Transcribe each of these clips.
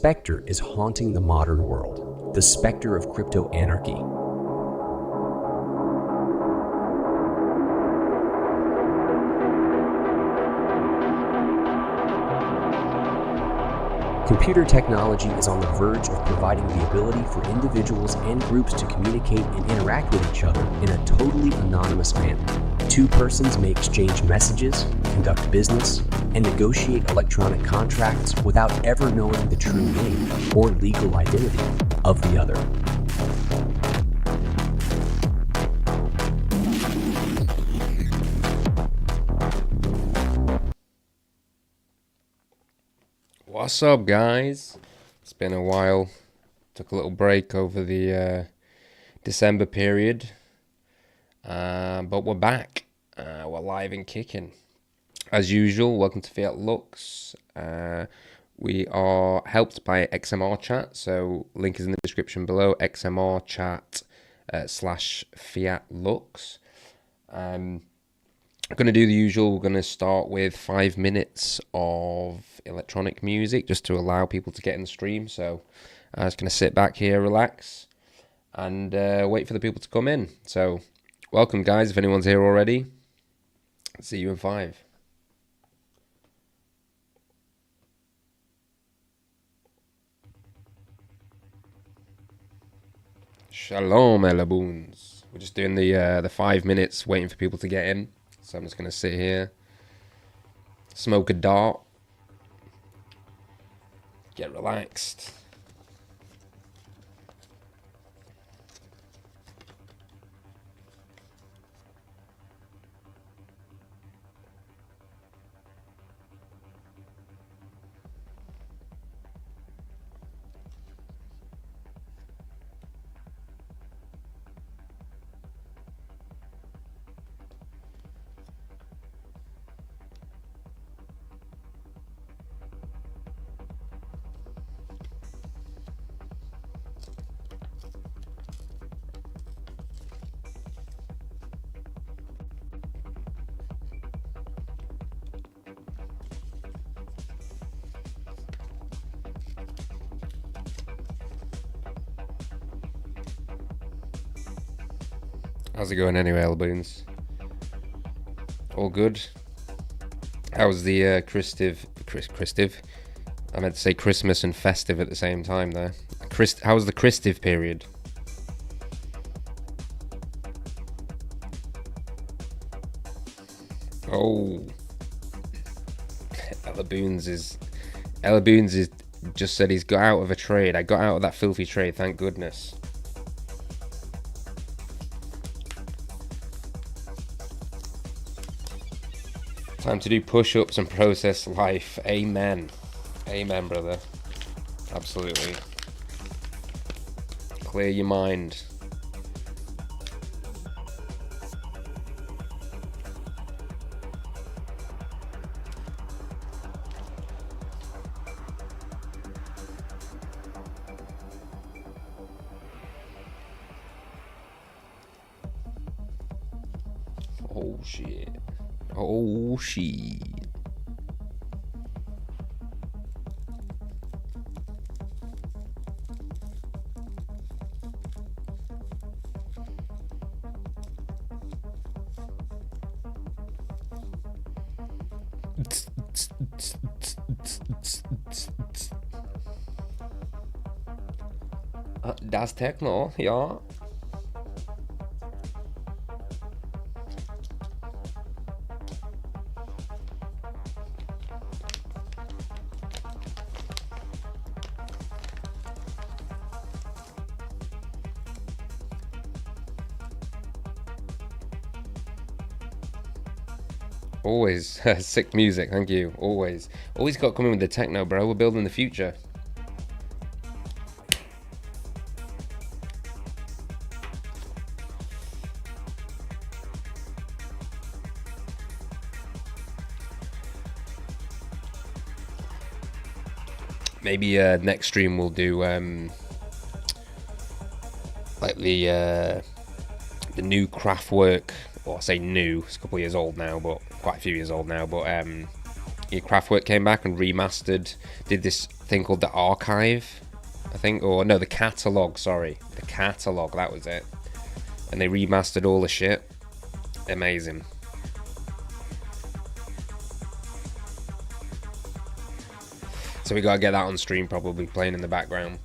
specter is haunting the modern world, the specter of crypto anarchy. Computer technology is on the verge of providing the ability for individuals and groups to communicate and interact with each other in a totally anonymous manner. Two persons may exchange messages, conduct business, and negotiate electronic contracts without ever knowing the true name or legal identity of the other. What's up, guys? It's been a while. Took a little break over the December period, but we're back. We're live and kicking. As usual, welcome to FIAT LUX. We are helped by XMR chat, so link is in the description below. XMR chat /FIAT LUX. I'm going to do the usual. We're going to start with 5 minutes of electronic music just to allow people to get in the stream. So I'm just going to sit back here, relax, and wait for the people to come in. So welcome, guys, if anyone's here already. See you in 5. Shalom, Elaboons. We're just doing the 5 minutes, waiting for people to get in. So I'm just going to sit here, smoke a dart, get relaxed. How's it going anyway, Alboons? All good? How was the Christive? I meant to say Christmas and festive at the same time there. How was the Christive period? Oh, Elaboons is just said he's got out of a trade. I got out of that filthy trade, thank goodness. Time to do push-ups and process life. Amen. Amen, brother. Absolutely. Clear your mind. Oh, shit. Oh, shit. Das Techno, ja. Always sick music, thank you. Always got to come in with the techno, bro. We're building the future. Maybe next stream we'll do like the new Kraftwerk. Well, I say new, it's a couple of years old now, but quite a few years old now, but Your Kraftwerk came back and remastered, did this thing called the Archive, I think, or no, the Catalog, sorry. The Catalog, that was it. And they remastered all the shit. Amazing. So we gotta get that on stream, probably playing in the background.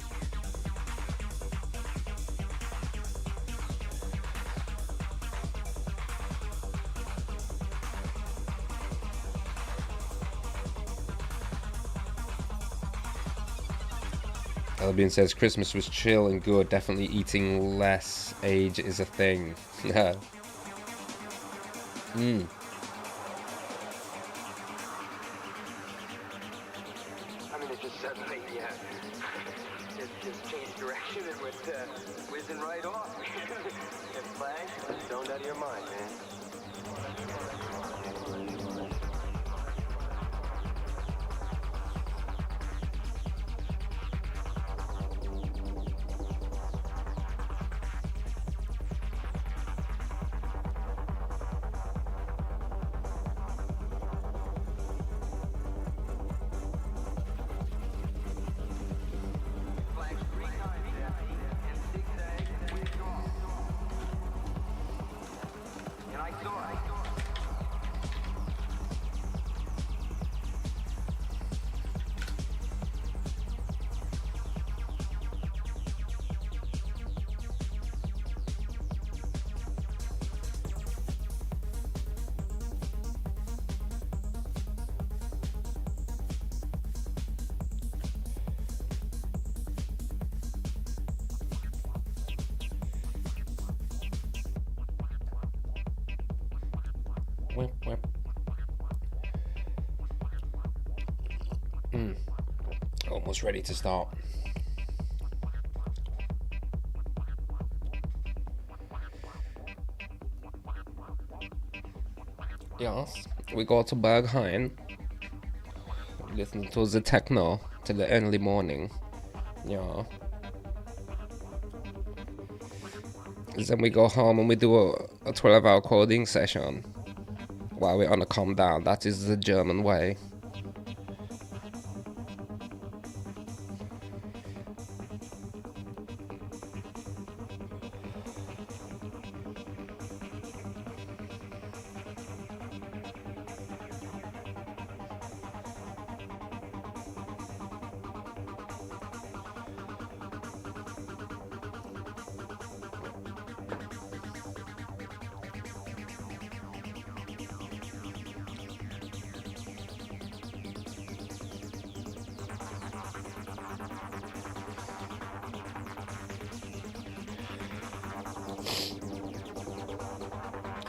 Albion says Christmas was chill and good. Definitely eating less. Age is a thing. Yeah. I mean, it just suddenly, just changed direction and went whizzing right off. And flag, zoned out of your mind, man. Almost ready to start. Yes, we go to Berghain. Listen to the techno till the early morning. Yeah. Then we go home and we do a 12-hour coding session while we're on a calm down. That is the German way.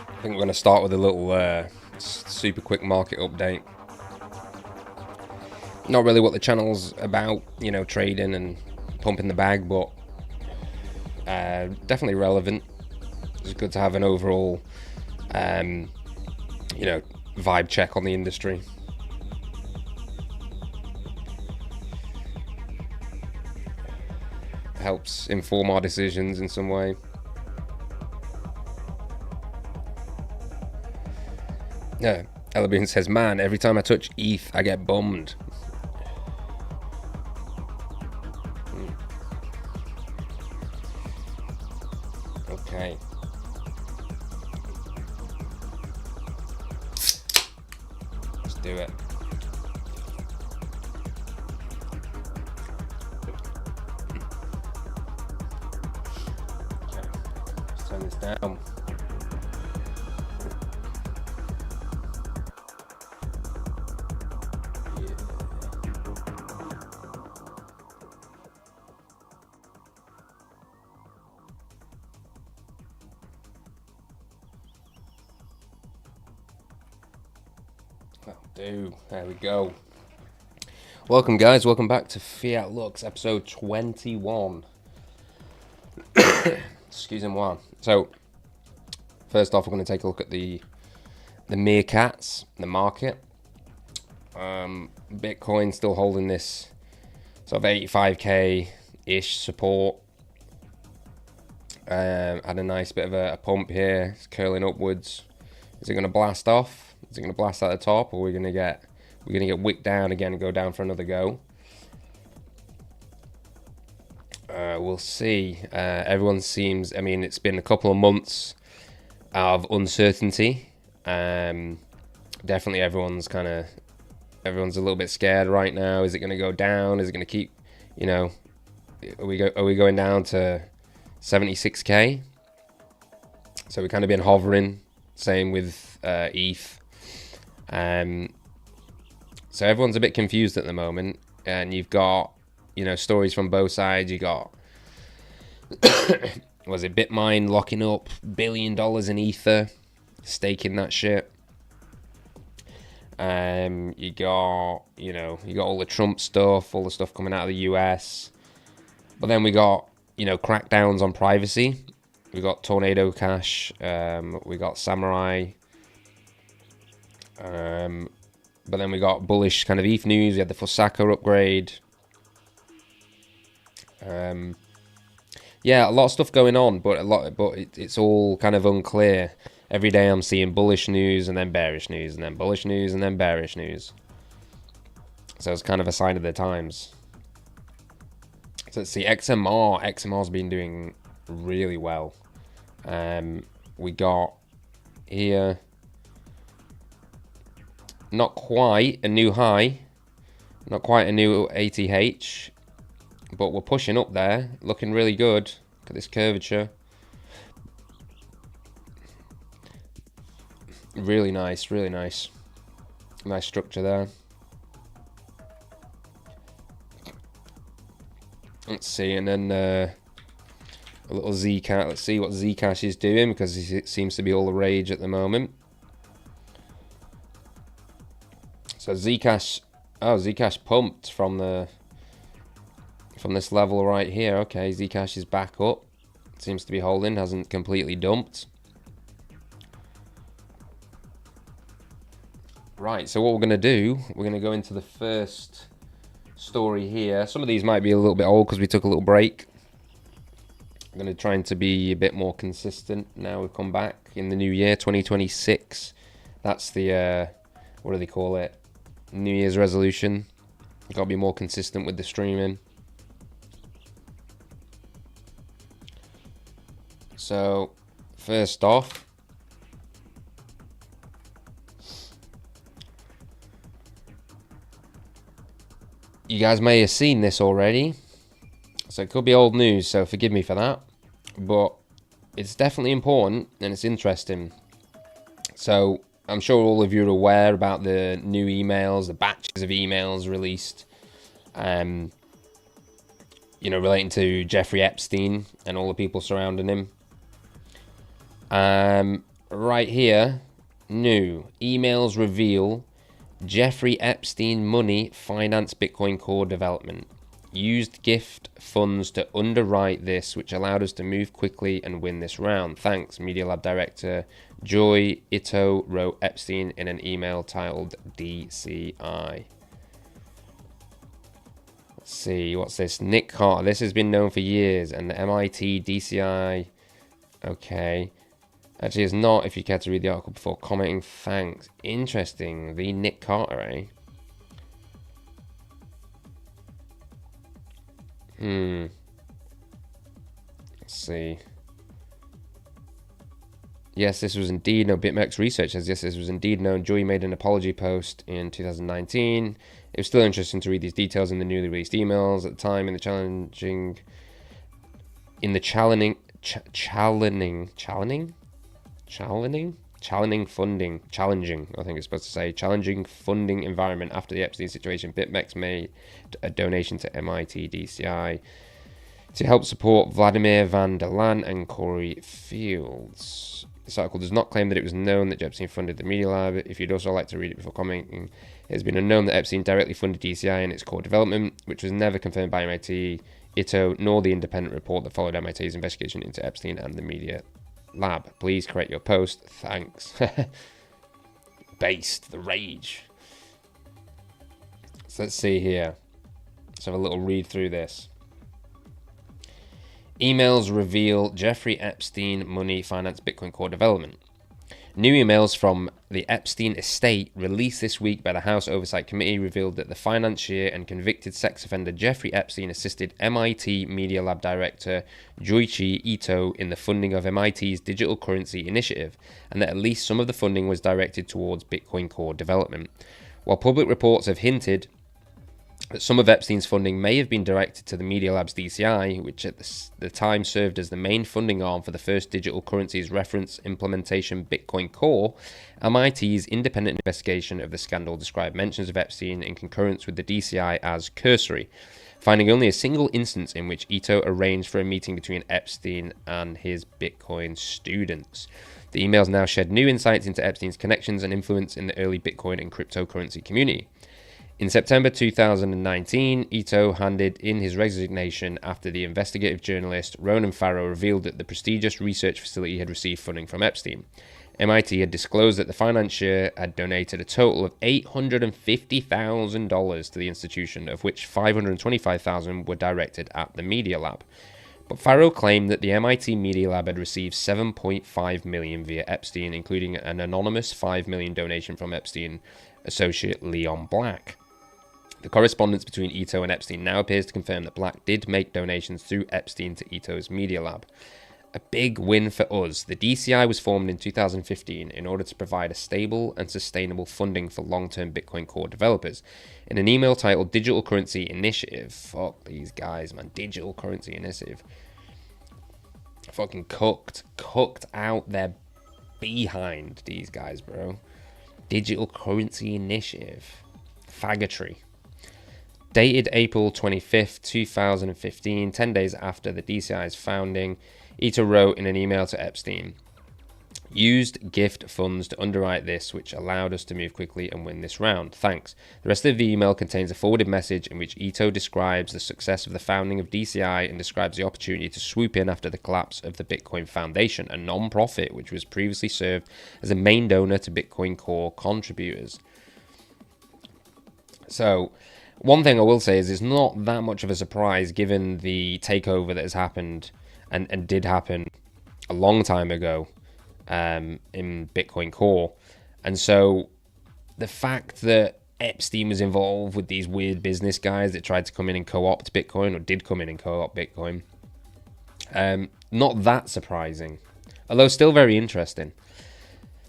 I think we're going to start with a little super quick market update. Not really what the channel's about, trading and pumping the bag, but definitely relevant. It's good to have an overall, vibe check on the industry. Helps inform our decisions in some way. Yeah, Albion says, man, every time I touch ETH, I get bummed. Okay. Let's do it. Okay, let's turn this down. There we go. Welcome, guys. Welcome back to Fiat Lux, episode 21. Excuse me. So, first off, we're going to take a look at the meerkats, the market. Bitcoin still holding this sort of 85k-ish support. Had a nice bit of a pump here. It's curling upwards. Is it going to blast off? Is it going to blast at the top, or are we going to get we're going to get wicked down again and go down for another go. We'll see. Everyone seems, I mean, it's been a couple of months of uncertainty. Definitely everyone's a little bit scared right now. Is it going to go down? Is it going to keep, you know, are we going down to 76k? So we've kind of been hovering. Same with ETH. So everyone's a bit confused at the moment, and you've got, you know, stories from both sides. You got was it Bitmine locking up $1 billion in Ether, staking that shit. You got all the Trump stuff, all the stuff coming out of the US. But then we got, you know, crackdowns on privacy. We got Tornado Cash. We got Samurai. But then we got bullish kind of ETH news. We had the Fusaka upgrade. Yeah, a lot of stuff going on, but it's all kind of unclear. Every day I'm seeing bullish news and then bearish news and then bullish news and then bearish news. So it's kind of a sign of the times. So let's see, XMR. XMR's been doing really well. We got here, not quite a new high, not quite a new ATH, but we're pushing up there, looking really good. Look at this curvature. Really nice, really nice. Nice structure there. Let's see, and then a little Zcash. Let's see what Zcash is doing, because it seems to be all the rage at the moment. So Zcash, oh, Zcash pumped from this level right here. Okay, Zcash is back up. Seems to be holding, hasn't completely dumped. Right, so what we're going to do, we're going to go into the first story here. Some of these might be a little bit old because we took a little break. I'm going to try to be a bit more consistent now we've come back in the new year, 2026. That's the, what do they call it? New Year's resolution. You've got to be more consistent with the streaming. So, first off, you guys may have seen this already, so it could be old news, so forgive me for that, but it's definitely important and it's interesting. So I'm sure all of you are aware about the new emails, the batches of emails released, you know, relating to Jeffrey Epstein and all the people surrounding him. Right here, new emails reveal Jeffrey Epstein money finance Bitcoin core development. Used gift funds to underwrite this, which allowed us to move quickly and win this round. Thanks, Media Lab Director Joy Ito wrote Epstein in an email titled DCI. Let's see, what's this? Nick Carter. This has been known for years, and the MIT DCI. Okay. Actually, it's not, if you care to read the article before commenting. Thanks. Interesting. The Nick Carter, eh? Let's see. Yes, this was indeed known. BitMEX research says yes, this was indeed known. Joy made an apology post in 2019. It was still interesting to read these details in the newly released emails at the time. Challenging funding environment after the Epstein situation, BitMEX made a donation to MIT DCI to help support Vladimir van der Laan and Corey Fields. This article does not claim that it was known that Epstein funded the Media Lab. If you'd also like to read it before commenting, it has been unknown that Epstein directly funded DCI and its core development, which was never confirmed by MIT, Ito, nor the independent report that followed MIT's investigation into Epstein and the Media Lab. Please correct your post. Thanks. Based. The rage. So let's see here. Let's have a little read through this. Emails reveal Jeffrey Epstein money finance Bitcoin core development. New emails from the Epstein estate released this week by the House Oversight Committee revealed that the financier and convicted sex offender Jeffrey Epstein assisted MIT Media Lab director Juichi Ito in the funding of MIT's digital currency initiative, and that at least some of the funding was directed towards Bitcoin Core development. While public reports have hinted that some of Epstein's funding may have been directed to the Media Lab's DCI, which at the time served as the main funding arm for the first digital currencies reference implementation Bitcoin Core, MIT's independent investigation of the scandal described mentions of Epstein in concurrence with the DCI as cursory, finding only a single instance in which Ito arranged for a meeting between Epstein and his Bitcoin students. The emails now shed new insights into Epstein's connections and influence in the early Bitcoin and cryptocurrency community. In September 2019, Ito handed in his resignation after the investigative journalist Ronan Farrow revealed that the prestigious research facility had received funding from Epstein. MIT had disclosed that the financier had donated a total of $850,000 to the institution, of which $525,000 were directed at the Media Lab. But Farrow claimed that the MIT Media Lab had received $7.5 million via Epstein, including an anonymous $5 million donation from Epstein associate Leon Black. The correspondence between Ito and Epstein now appears to confirm that Black did make donations through Epstein to Ito's Media Lab. A big win for us. The DCI was formed in 2015 in order to provide a stable and sustainable funding for long-term Bitcoin Core developers. In an email titled Digital Currency Initiative, fuck these guys, man, Digital Currency Initiative, fucking cooked out their behind, these guys, bro. Digital Currency Initiative. Faggotry. Dated April 25th, 2015, 10 days after the DCI's founding, Ito wrote in an email to Epstein, "Used gift funds to underwrite this, which allowed us to move quickly and win this round. Thanks." The rest of the email contains a forwarded message in which Ito describes the success of the founding of DCI and describes the opportunity to swoop in after the collapse of the Bitcoin Foundation, a non-profit which was previously served as a main donor to Bitcoin Core contributors. So, one thing I will say is it's not that much of a surprise given the takeover that has happened and did happen a long time ago in Bitcoin Core. And so the fact that Epstein was involved with these weird business guys that tried to come in and co-opt Bitcoin, or did come in and co-opt Bitcoin, not that surprising, although still very interesting.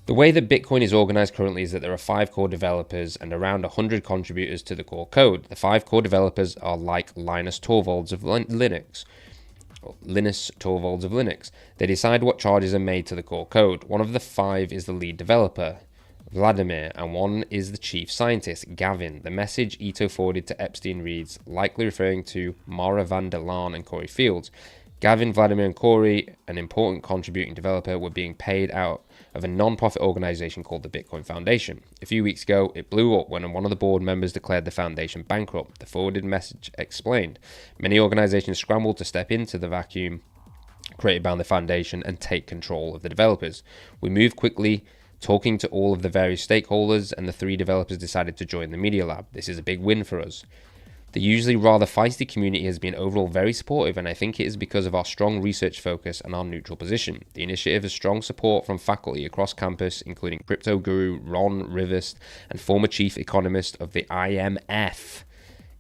The way that Bitcoin is organized currently is that there are 5 core developers and around 100 contributors to the core code. The 5 core developers are like Linus Torvalds of Linux. They decide what charges are made to the core code. One of the 5 is the lead developer, Vladimir, and one is the chief scientist, Gavin. The message Ito forwarded to Epstein reads, likely referring to Mara van der Laan and Corey Fields. Gavin, Vladimir, and Corey, an important contributing developer, were being paid out of a non-profit organization called the Bitcoin Foundation. A few weeks ago, it blew up when one of the board members declared the foundation bankrupt. The forwarded message explained. Many organizations scrambled to step into the vacuum created by the foundation and take control of the developers. We moved quickly, talking to all of the various stakeholders, and the 3 developers decided to join the Media Lab. This is a big win for us. The usually rather feisty community has been overall very supportive, and I think it is because of our strong research focus and our neutral position. The initiative has strong support from faculty across campus, including crypto guru Ron Rivest and former chief economist of the IMF,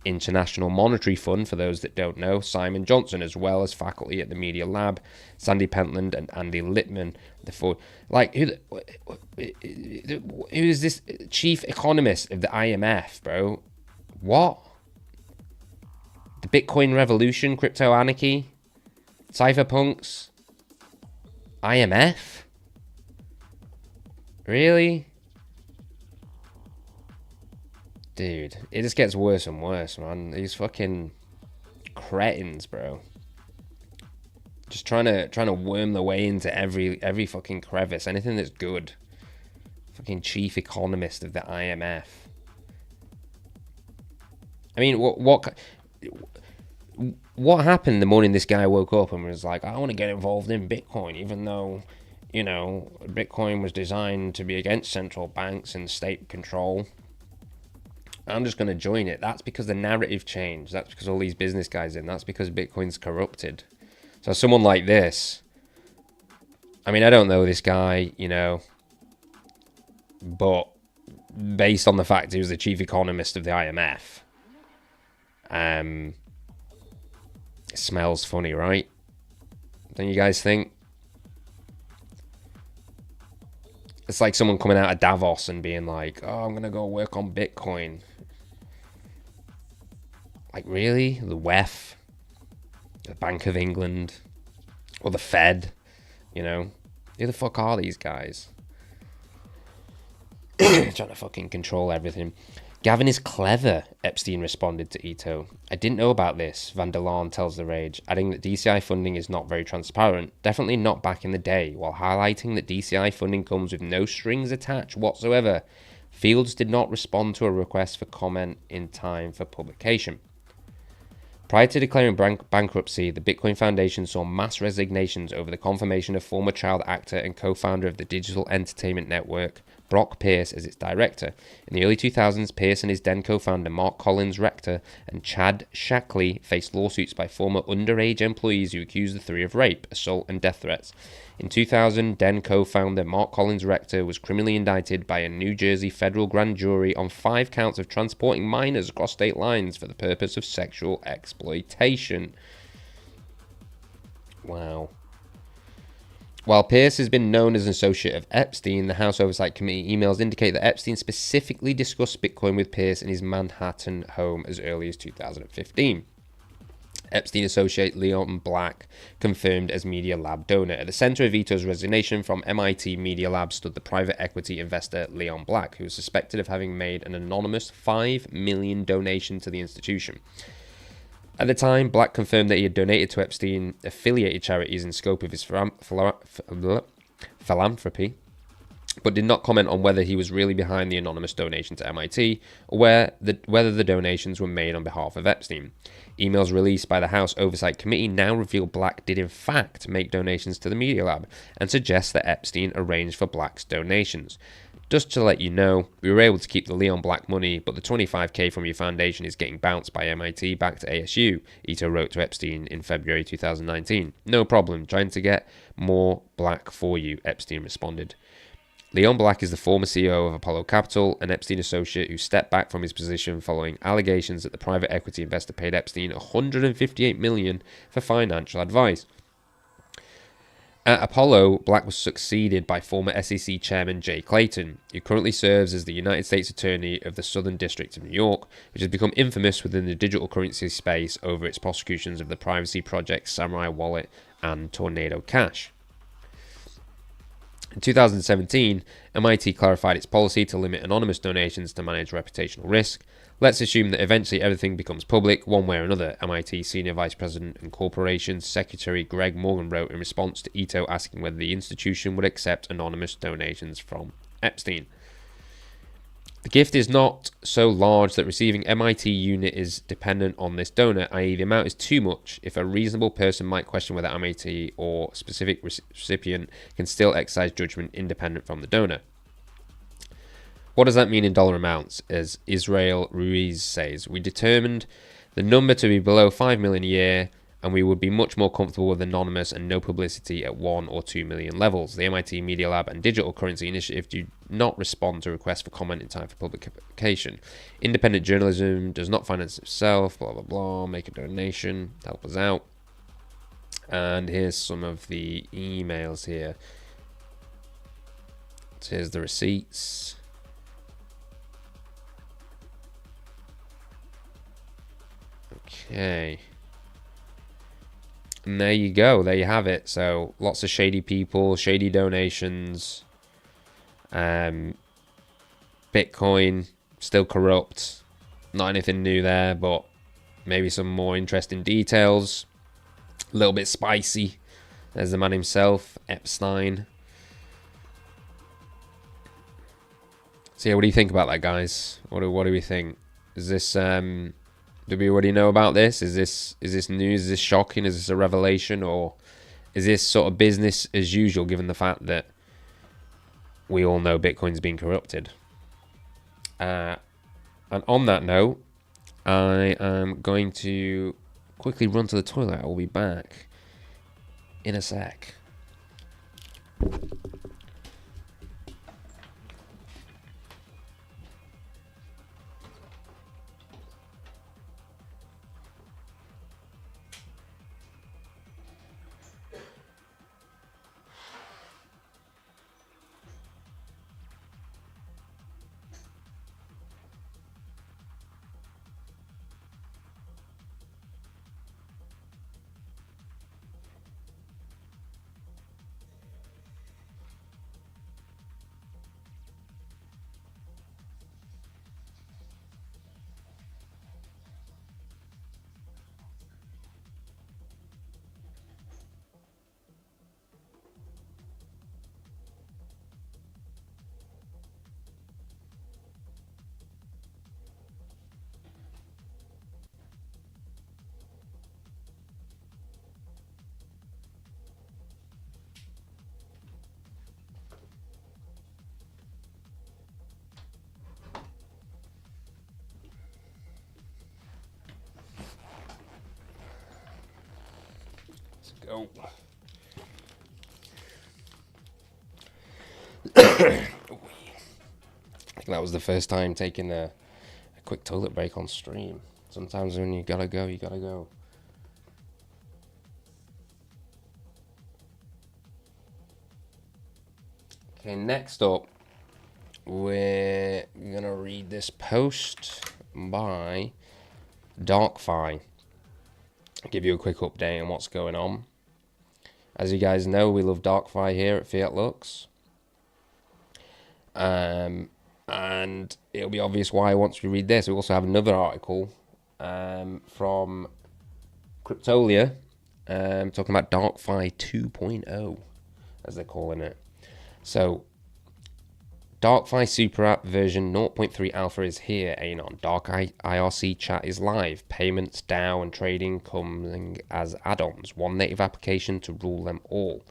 International Monetary Fund, for those that don't know, Simon Johnson, as well as faculty at the Media Lab, Sandy Pentland and Andy Littman. Who is this chief economist of the IMF, bro? What? The Bitcoin revolution, crypto anarchy, cypherpunks, IMF? Really? Dude, it just gets worse and worse, man. These fucking cretins, bro. Just trying to worm their way into every fucking crevice, anything that's good. Fucking chief economist of the IMF. I mean, what happened the morning this guy woke up and was like, I want to get involved in Bitcoin, even though, you know, Bitcoin was designed to be against central banks and state control. I'm just going to join it. That's because the narrative changed. That's because all these business guys in. That's because Bitcoin's corrupted. So someone like this, I mean, I don't know this guy, you know. but based on the fact he was the chief economist of the IMF, it smells funny, right? Don't you guys think? It's like someone coming out of Davos and being like, oh, I'm going to go work on Bitcoin. Like, really? The WEF? The Bank of England? Or the Fed? You know? Who the fuck are these guys? Trying to fucking control everything. Gavin is clever, Epstein responded to Ito. I didn't know about this, Van der Laan tells The Rage, adding that DCI funding is not very transparent, definitely not back in the day, while highlighting that DCI funding comes with no strings attached whatsoever. Fields did not respond to a request for comment in time for publication. Prior to declaring bankruptcy, the Bitcoin Foundation saw mass resignations over the confirmation of former child actor and co-founder of the digital entertainment network, Brock Pierce, as its director. In the early 2000s, Pierce and his then co-founder Mark Collins Rector and Chad Shackley faced lawsuits by former underage employees who accused the three of rape, assault, and death threats. In 2000, then co-founder Mark Collins Rector was criminally indicted by a New Jersey federal grand jury on 5 counts of transporting minors across state lines for the purpose of sexual exploitation. Wow. While Pierce has been known as an associate of Epstein, the House Oversight Committee emails indicate that Epstein specifically discussed Bitcoin with Pierce in his Manhattan home as early as 2015. Epstein associate Leon Black confirmed as Media Lab donor. At the center of Ito's resignation from MIT Media Lab stood the private equity investor Leon Black, who was suspected of having made an anonymous $5 million donation to the institution. At the time, Black confirmed that he had donated to Epstein-affiliated charities in scope of his philanthropy, but did not comment on whether he was really behind the anonymous donation to MIT or whether the donations were made on behalf of Epstein. Emails released by the House Oversight Committee now reveal Black did in fact make donations to the Media Lab and suggest that Epstein arranged for Black's donations. Just to let you know, we were able to keep the Leon Black money, but the $25,000 from your foundation is getting bounced by MIT back to ASU, Ito wrote to Epstein in February 2019. No problem, trying to get more Black for you, Epstein responded. Leon Black is the former CEO of Apollo Capital, an Epstein associate who stepped back from his position following allegations that the private equity investor paid Epstein $158 million for financial advice. At Apollo, Black was succeeded by former SEC Chairman Jay Clayton, who currently serves as the United States Attorney of the Southern District of New York, which has become infamous within the digital currency space over its prosecutions of the privacy projects Samurai Wallet and Tornado Cash. In 2017, MIT clarified its policy to limit anonymous donations to manage reputational risk. Let's assume that eventually everything becomes public, one way or another, MIT Senior Vice President and Corporations Secretary Greg Morgan wrote in response to Ito asking whether the institution would accept anonymous donations from Epstein. The gift is not so large that receiving MIT unit is dependent on this donor, i.e. the amount is too much. If a reasonable person might question whether MIT or specific recipient can still exercise judgment independent from the donor. What does that mean in dollar amounts? As Israel Ruiz says, we determined the number to be below 5 million a year, and we would be much more comfortable with anonymous and no publicity at 1 or 2 million levels. The MIT Media Lab and Digital Currency Initiative do not respond to requests for comment in time for publication. Independent journalism does not finance itself, blah, blah, blah. Make a donation, help us out. And here's some of the emails here. So here's the receipts. Okay. And there you go. There you have it. So lots of shady people, shady donations. Bitcoin still corrupt. Not anything new there, but maybe some more interesting details. A little bit spicy. There's the man himself, Epstein. So yeah, what do you think about that, guys? What do we think? Is this do we already know about this? Is this news? Is this shocking? Is this a revelation? Or is this sort of business as usual, given the fact that we all know Bitcoin's been corrupted? And on that note, I am going to quickly run to the toilet. I will be back in a sec. go. I think that was the first time taking a quick toilet break on stream. Sometimes when you gotta go, you gotta go. Okay, next up, we're gonna read this post by DarkFi. I'll give you a quick update on what's going on. As you guys know, we love DarkFi here at Fiat Lux. And it'll be obvious why once we read this. We also have another article from Cryptolia talking about DarkFi 2.0, as they're calling it. So, DarkFi Super App version 0.3 alpha is here, Anon. Dark IRC chat is live. Payments, DAO, and trading coming as add-ons. One native application to rule them all.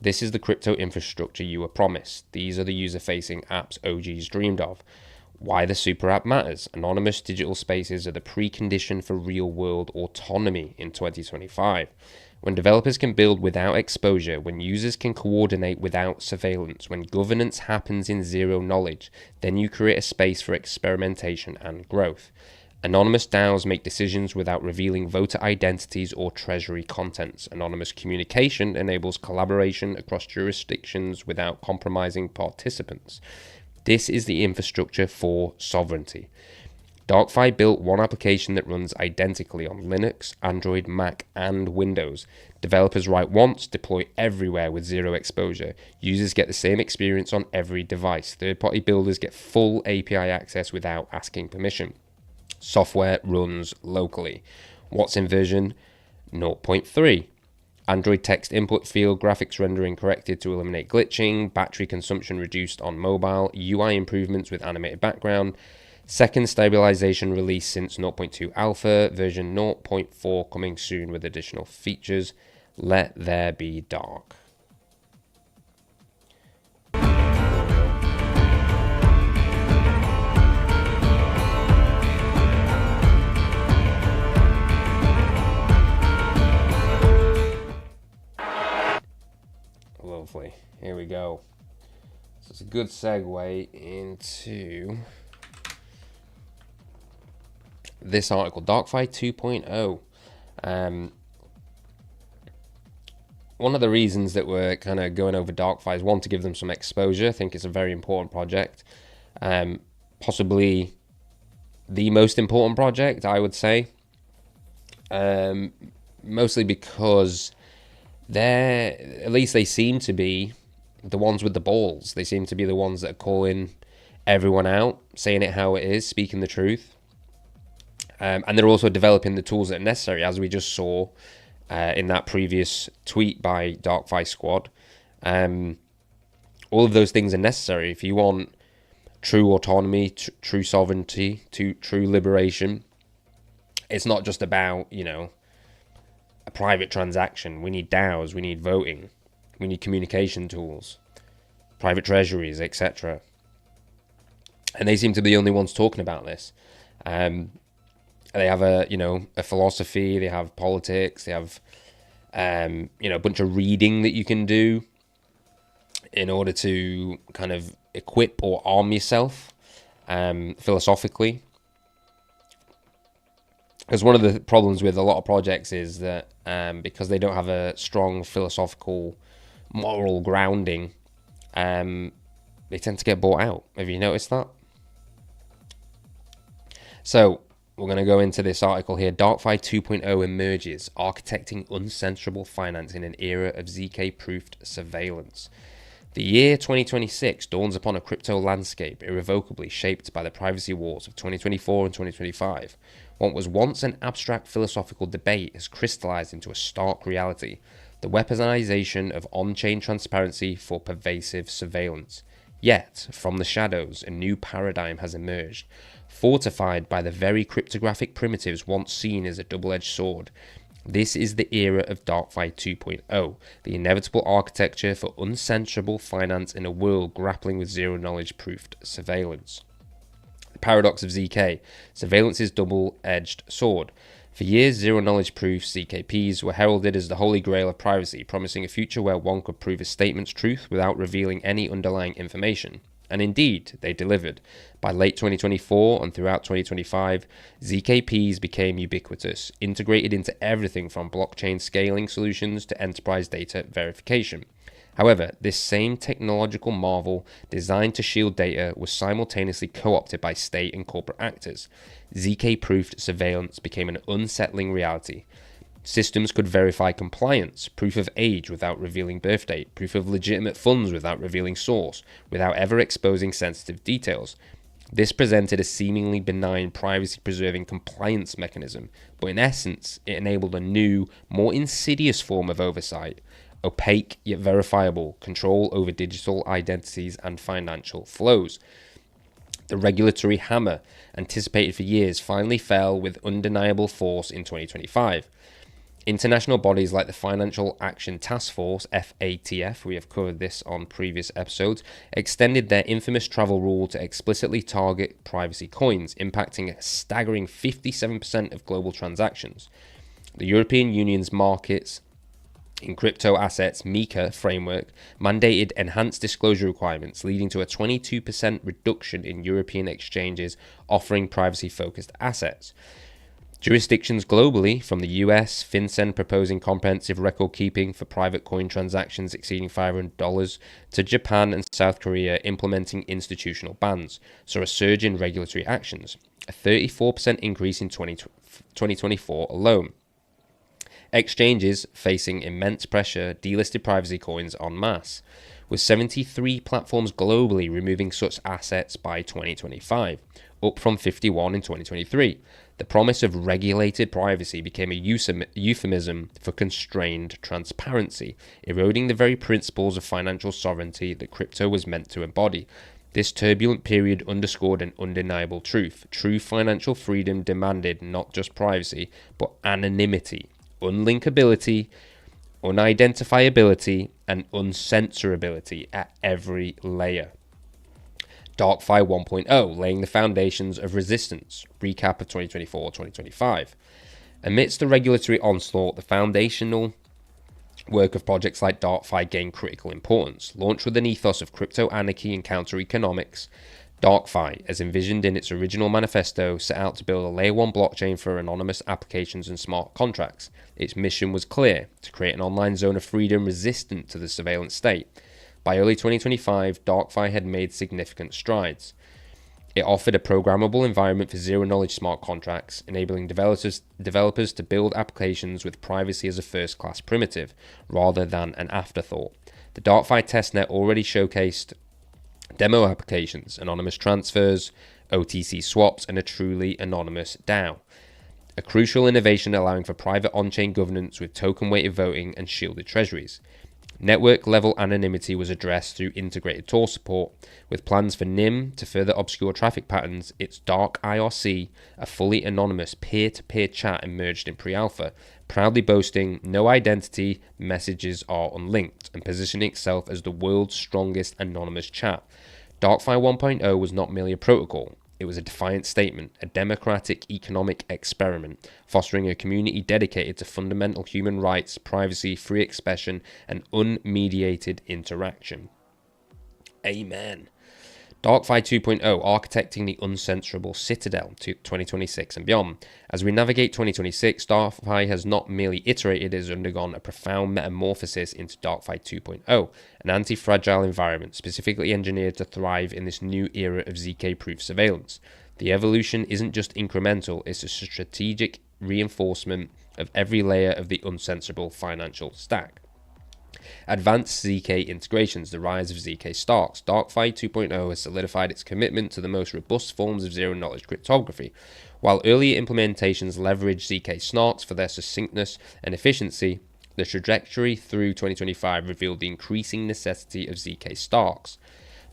This is the crypto infrastructure you were promised. These are the user-facing apps OGs dreamed of. Why the Super App matters. Anonymous digital spaces are the precondition for real-world autonomy in 2025. When developers can build without exposure, when users can coordinate without surveillance, when governance happens in zero knowledge, then you create a space for experimentation and growth. Anonymous DAOs make decisions without revealing voter identities or treasury contents. Anonymous communication enables collaboration across jurisdictions without compromising participants. This is the infrastructure for sovereignty. DarkFi built one application that runs identically on Linux, Android, Mac, and Windows. Developers write once, deploy everywhere with zero exposure. Users get the same experience on every device. Third-party builders get full API access without asking permission. Software runs locally. What's in version 0.3? Android text input field, graphics rendering corrected to eliminate glitching, battery consumption reduced on mobile, UI improvements with animated background. Second stabilization release since 0.2 alpha, version 0.4 coming soon with additional features. Let there be dark. Lovely. Here we go. So it's a good segue into this article, DarkFi 2.0. One of the reasons that we're kind of going over DarkFi is, one, to give them some exposure. I think it's a very important project. Possibly the most important project, I would say. Mostly because at least they seem to be the ones with the balls. They seem to be the ones that are calling everyone out, saying it how it is, speaking the truth. And they're also developing the tools that are necessary, as we just saw in that previous tweet by DarkFi Squad. All of those things are necessary. If you want true autonomy, true sovereignty, true liberation, it's not just about, a private transaction. We need DAOs, we need voting, we need communication tools, private treasuries, etc. And they seem to be the only ones talking about this. They have a philosophy, they have politics, they have a bunch of reading that you can do in order to kind of equip or arm yourself philosophically. Because one of the problems with a lot of projects is that because they don't have a strong philosophical, moral grounding, they tend to get bought out. Have you noticed that? So we're going to go into this article here. DarkFi 2.0 emerges, architecting uncensorable finance in an era of ZK-proofed surveillance. The year 2026 dawns upon a crypto landscape irrevocably shaped by the privacy wars of 2024 and 2025. What was once an abstract philosophical debate has crystallized into a stark reality, the weaponization of on-chain transparency for pervasive surveillance. Yet, from the shadows, a new paradigm has emerged, fortified by the very cryptographic primitives once seen as a double-edged sword. This is the era of DarkFi 2.0, the inevitable architecture for uncensorable finance in a world grappling with zero-knowledge-proofed surveillance. The paradox of ZK, surveillance's double-edged sword. For years, zero-knowledge proofs, ZKPs, were heralded as the holy grail of privacy, promising a future where one could prove a statement's truth without revealing any underlying information. And indeed, they delivered. By late 2024 and throughout 2025, ZKPs became ubiquitous, integrated into everything from blockchain scaling solutions to enterprise data verification. However, this same technological marvel designed to shield data was simultaneously co-opted by state and corporate actors. ZK-proofed surveillance became an unsettling reality. Systems could verify compliance, proof of age without revealing birth date, proof of legitimate funds without revealing source, without ever exposing sensitive details. This presented a seemingly benign privacy-preserving compliance mechanism, but in essence, it enabled a new, more insidious form of oversight: opaque yet verifiable control over digital identities and financial flows. The regulatory hammer, anticipated for years, finally fell with undeniable force in 2025. International bodies like the Financial Action Task Force, FATF, we have covered this on previous episodes, extended their infamous travel rule to explicitly target privacy coins, impacting a staggering 57% of global transactions. The European Union's markets in crypto assets MiCA framework mandated enhanced disclosure requirements, leading to a 22% reduction in European exchanges offering privacy-focused assets. Jurisdictions globally, from the US, FinCEN proposing comprehensive record keeping for private coin transactions exceeding $500, to Japan and South Korea implementing institutional bans, saw a surge in regulatory actions, a 34% increase in 2024 alone. Exchanges facing immense pressure delisted privacy coins en masse, with 73 platforms globally removing such assets by 2025, up from 51 in 2023. The promise of regulated privacy became a euphemism for constrained transparency, eroding the very principles of financial sovereignty that crypto was meant to embody. This turbulent period underscored an undeniable truth. True financial freedom demanded not just privacy, but anonymity, unlinkability, unidentifiability, and uncensorability at every layer. DarkFi 1.0, laying the foundations of resistance. Recap of 2024-2025. Amidst the regulatory onslaught, the foundational work of projects like DarkFi gained critical importance. Launched with an ethos of crypto anarchy and counter-economics, DarkFi, as envisioned in its original manifesto, set out to build a Layer 1 blockchain for anonymous applications and smart contracts. Its mission was clear: to create an online zone of freedom resistant to the surveillance state. By early 2025, DarkFi had made significant strides. It offered a programmable environment for zero-knowledge smart contracts, enabling developers to build applications with privacy as a first-class primitive, rather than an afterthought. The DarkFi testnet already showcased demo applications, anonymous transfers, OTC swaps, and a truly anonymous DAO. A crucial innovation allowing for private on-chain governance with token-weighted voting and shielded treasuries. Network-level anonymity was addressed through integrated Tor support, with plans for NIM to further obscure traffic patterns. Its Dark IRC, a fully anonymous peer-to-peer chat, emerged in pre-alpha, proudly boasting no identity, messages are unlinked, and positioning itself as the world's strongest anonymous chat. DarkFi 1.0 was not merely a protocol. It was a defiant statement, a democratic economic experiment, fostering a community dedicated to fundamental human rights, privacy, free expression, and unmediated interaction. Amen. DarkFi 2.0, architecting the uncensorable citadel to 2026 and beyond. As we navigate 2026, DarkFi has not merely iterated, it has undergone a profound metamorphosis into DarkFi 2.0, an anti-fragile environment specifically engineered to thrive in this new era of ZK-proof surveillance. The evolution isn't just incremental, it's a strategic reinforcement of every layer of the uncensorable financial stack. Advanced ZK integrations, the rise of ZK Starks. DarkFi 2.0 has solidified its commitment to the most robust forms of zero-knowledge cryptography. While earlier implementations leveraged ZK Snarks for their succinctness and efficiency, the trajectory through 2025 revealed the increasing necessity of ZK Starks.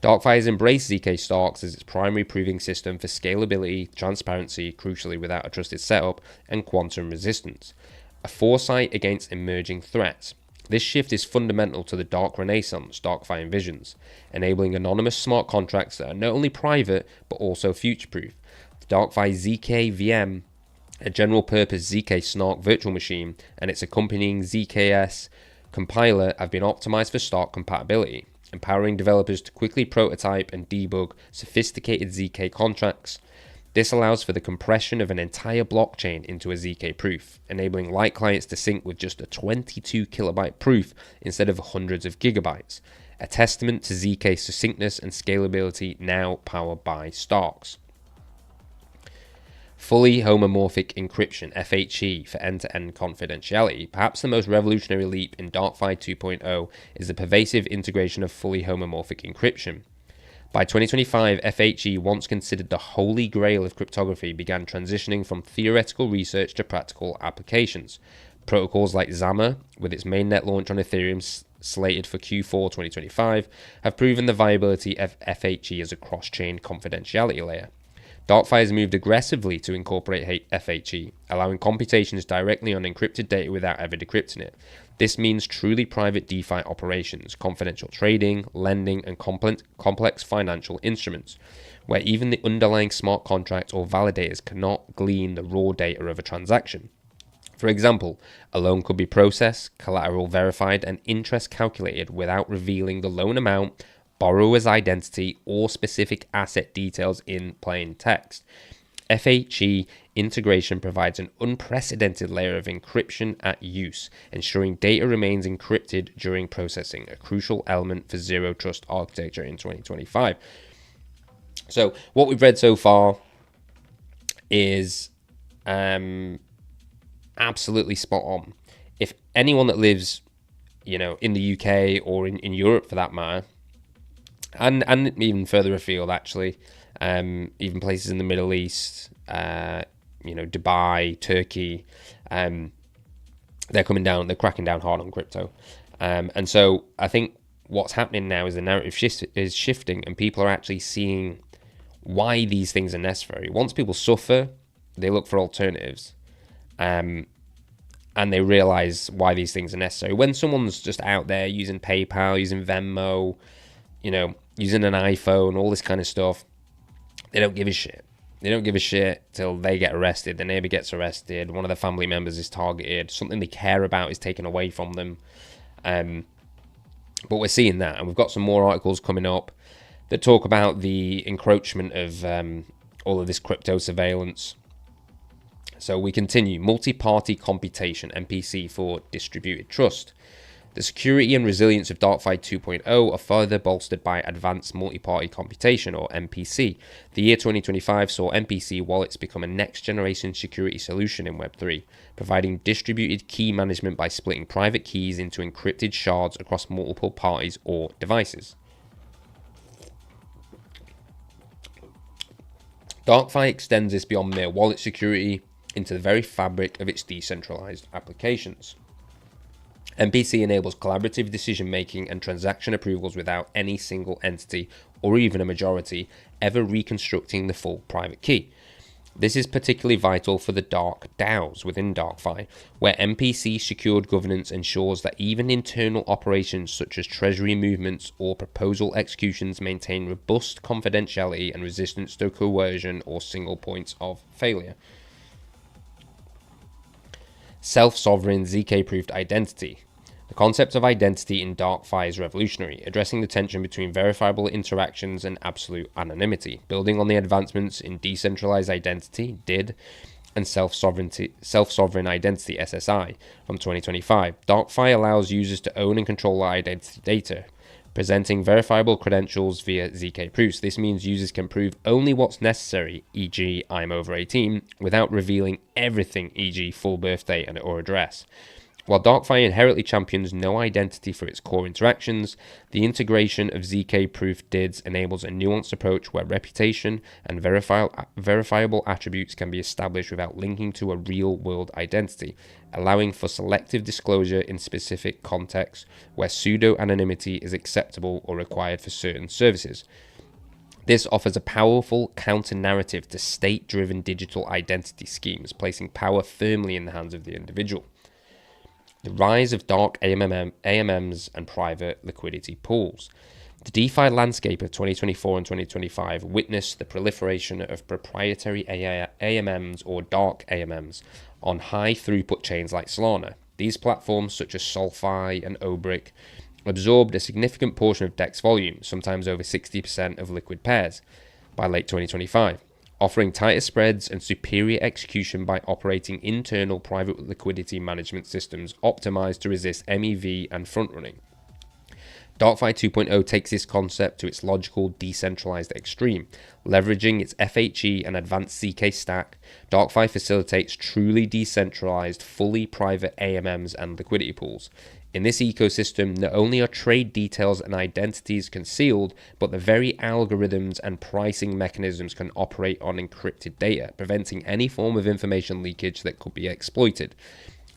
DarkFi has embraced ZK Starks as its primary proving system for scalability, transparency, crucially without a trusted setup, and quantum resistance, a foresight against emerging threats. This shift is fundamental to the dark renaissance DarkFi envisions, enabling anonymous smart contracts that are not only private but also future-proof. The DarkFi ZK VM A general-purpose ZK Snark virtual machine and its accompanying ZKS compiler have been optimized for Stark compatibility, empowering developers to quickly prototype and debug sophisticated ZK contracts. This allows for the compression of an entire blockchain into a ZK proof, enabling light clients to sync with just a 22 kilobyte proof instead of hundreds of gigabytes, a testament to ZK succinctness and scalability now powered by Starks. Fully homomorphic encryption, FHE, for end-to-end confidentiality. Perhaps the most revolutionary leap in DarkFi 2.0 is the pervasive integration of fully homomorphic encryption. By 2025, FHE, once considered the holy grail of cryptography, began transitioning from theoretical research to practical applications. Protocols like Zama, with its mainnet launch on Ethereum slated for Q4 2025, have proven the viability of FHE as a cross-chain confidentiality layer. DarkFi has moved aggressively to incorporate FHE, allowing computations directly on encrypted data without ever decrypting it. This means truly private DeFi operations, confidential trading, lending, and complex financial instruments, where even the underlying smart contracts or validators cannot glean the raw data of a transaction. For example, a loan could be processed, collateral verified, and interest calculated without revealing the loan amount, borrower's identity, or specific asset details in plain text. FHE integration provides an unprecedented layer of encryption at use, ensuring data remains encrypted during processing, a crucial element for zero trust architecture in 2025. So what we've read so far is absolutely spot on. If anyone that lives, in the UK or in Europe for that matter, and even further afield actually, even places in the Middle East, Dubai, Turkey, they're cracking down hard on crypto. And so I think what's happening now is the narrative is shifting, and people are actually seeing why these things are necessary. Once people suffer, they look for alternatives, and they realize why these things are necessary. When someone's just out there using PayPal, using Venmo, using an iPhone, all this kind of stuff, they don't give a shit. They don't give a shit till they get arrested. The neighbor gets arrested. One of the family members is targeted. Something they care about is taken away from them. But we're seeing that, and we've got some more articles coming up that talk about the encroachment of all of this crypto surveillance. So we continue. Multi-party computation, MPC, for distributed trust. The security and resilience of DarkFi 2.0 are further bolstered by advanced multi-party computation, or MPC. The year 2025 saw MPC wallets become a next-generation security solution in Web3, providing distributed key management by splitting private keys into encrypted shards across multiple parties or devices. DarkFi extends this beyond mere wallet security into the very fabric of its decentralized applications. MPC enables collaborative decision-making and transaction approvals without any single entity, or even a majority, ever reconstructing the full private key. This is particularly vital for the dark DAOs within DarkFi, where MPC secured governance ensures that even internal operations such as treasury movements or proposal executions maintain robust confidentiality and resistance to coercion or single points of failure. Self-sovereign ZK-proofed identity. The concept of identity in DarkFi is revolutionary, addressing the tension between verifiable interactions and absolute anonymity, building on the advancements in decentralized identity, DID, and self-sovereign identity, SSI, from 2025. DarkFi allows users to own and control their identity data, presenting verifiable credentials via ZK proofs. This means users can prove only what's necessary, e.g. I'm over 18, without revealing everything, e.g. full birthday and or address. While DarkFi inherently champions no identity for its core interactions, the integration of ZK-proof DIDs enables a nuanced approach where reputation and verifiable attributes can be established without linking to a real-world identity, allowing for selective disclosure in specific contexts where pseudo-anonymity is acceptable or required for certain services. This offers a powerful counter-narrative to state-driven digital identity schemes, placing power firmly in the hands of the individual. The rise of dark AMMs and private liquidity pools. The DeFi landscape of 2024 and 2025 witnessed the proliferation of proprietary AMMs or dark AMMs on high throughput chains like Solana. These platforms, such as SolFi and Obrick, absorbed a significant portion of DEX volume, sometimes over 60% of liquid pairs, by late 2025, offering tighter spreads and superior execution by operating internal private liquidity management systems optimized to resist MEV and front running. DarkFi 2.0 takes this concept to its logical, decentralized extreme. Leveraging its FHE and advanced ZK stack, DarkFi facilitates truly decentralized, fully private AMMs and liquidity pools. In this ecosystem, not only are trade details and identities concealed, but the very algorithms and pricing mechanisms can operate on encrypted data, preventing any form of information leakage that could be exploited.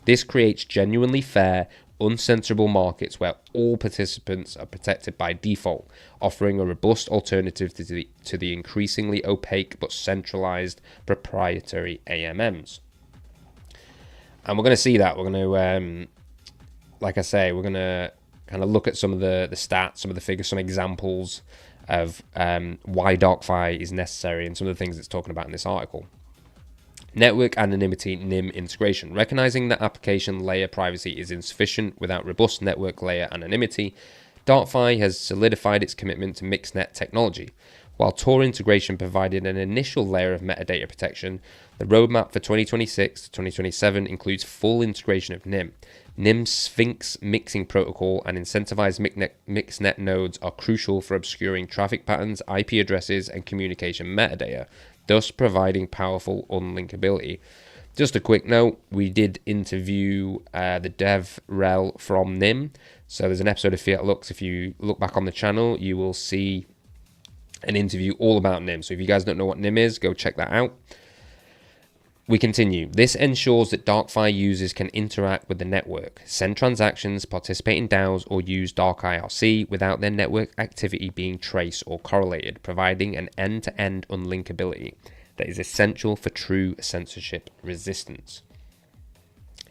This creates genuinely fair, uncensorable markets where all participants are protected by default, offering a robust alternative to the increasingly opaque but centralized proprietary AMMs. And we're going to see that. We're going to, like I say, we're going to kind of look at some of the stats, some of the figures, some examples of why DarkFi is necessary and some of the things it's talking about in this article. Network anonymity NIM integration. Recognizing that application layer privacy is insufficient without robust network layer anonymity, DarkFi has solidified its commitment to mixed-net technology. While Tor integration provided an initial layer of metadata protection, the roadmap for 2026 to 2027 includes full integration of NIM. NIM's Sphinx mixing protocol and incentivized mixed-net nodes are crucial for obscuring traffic patterns, IP addresses, and communication metadata, thus providing powerful unlinkability. Just a quick note, we did interview the dev rel from NIM. So there's an episode of Fiat Lux. If you look back on the channel, you will see an interview all about NIM. So if you guys don't know what NIM is, go check that out. We continue. This ensures that DarkFi users can interact with the network, send transactions, participate in DAOs, or use Dark IRC without their network activity being traced or correlated, providing an end-to-end unlinkability that is essential for true censorship resistance.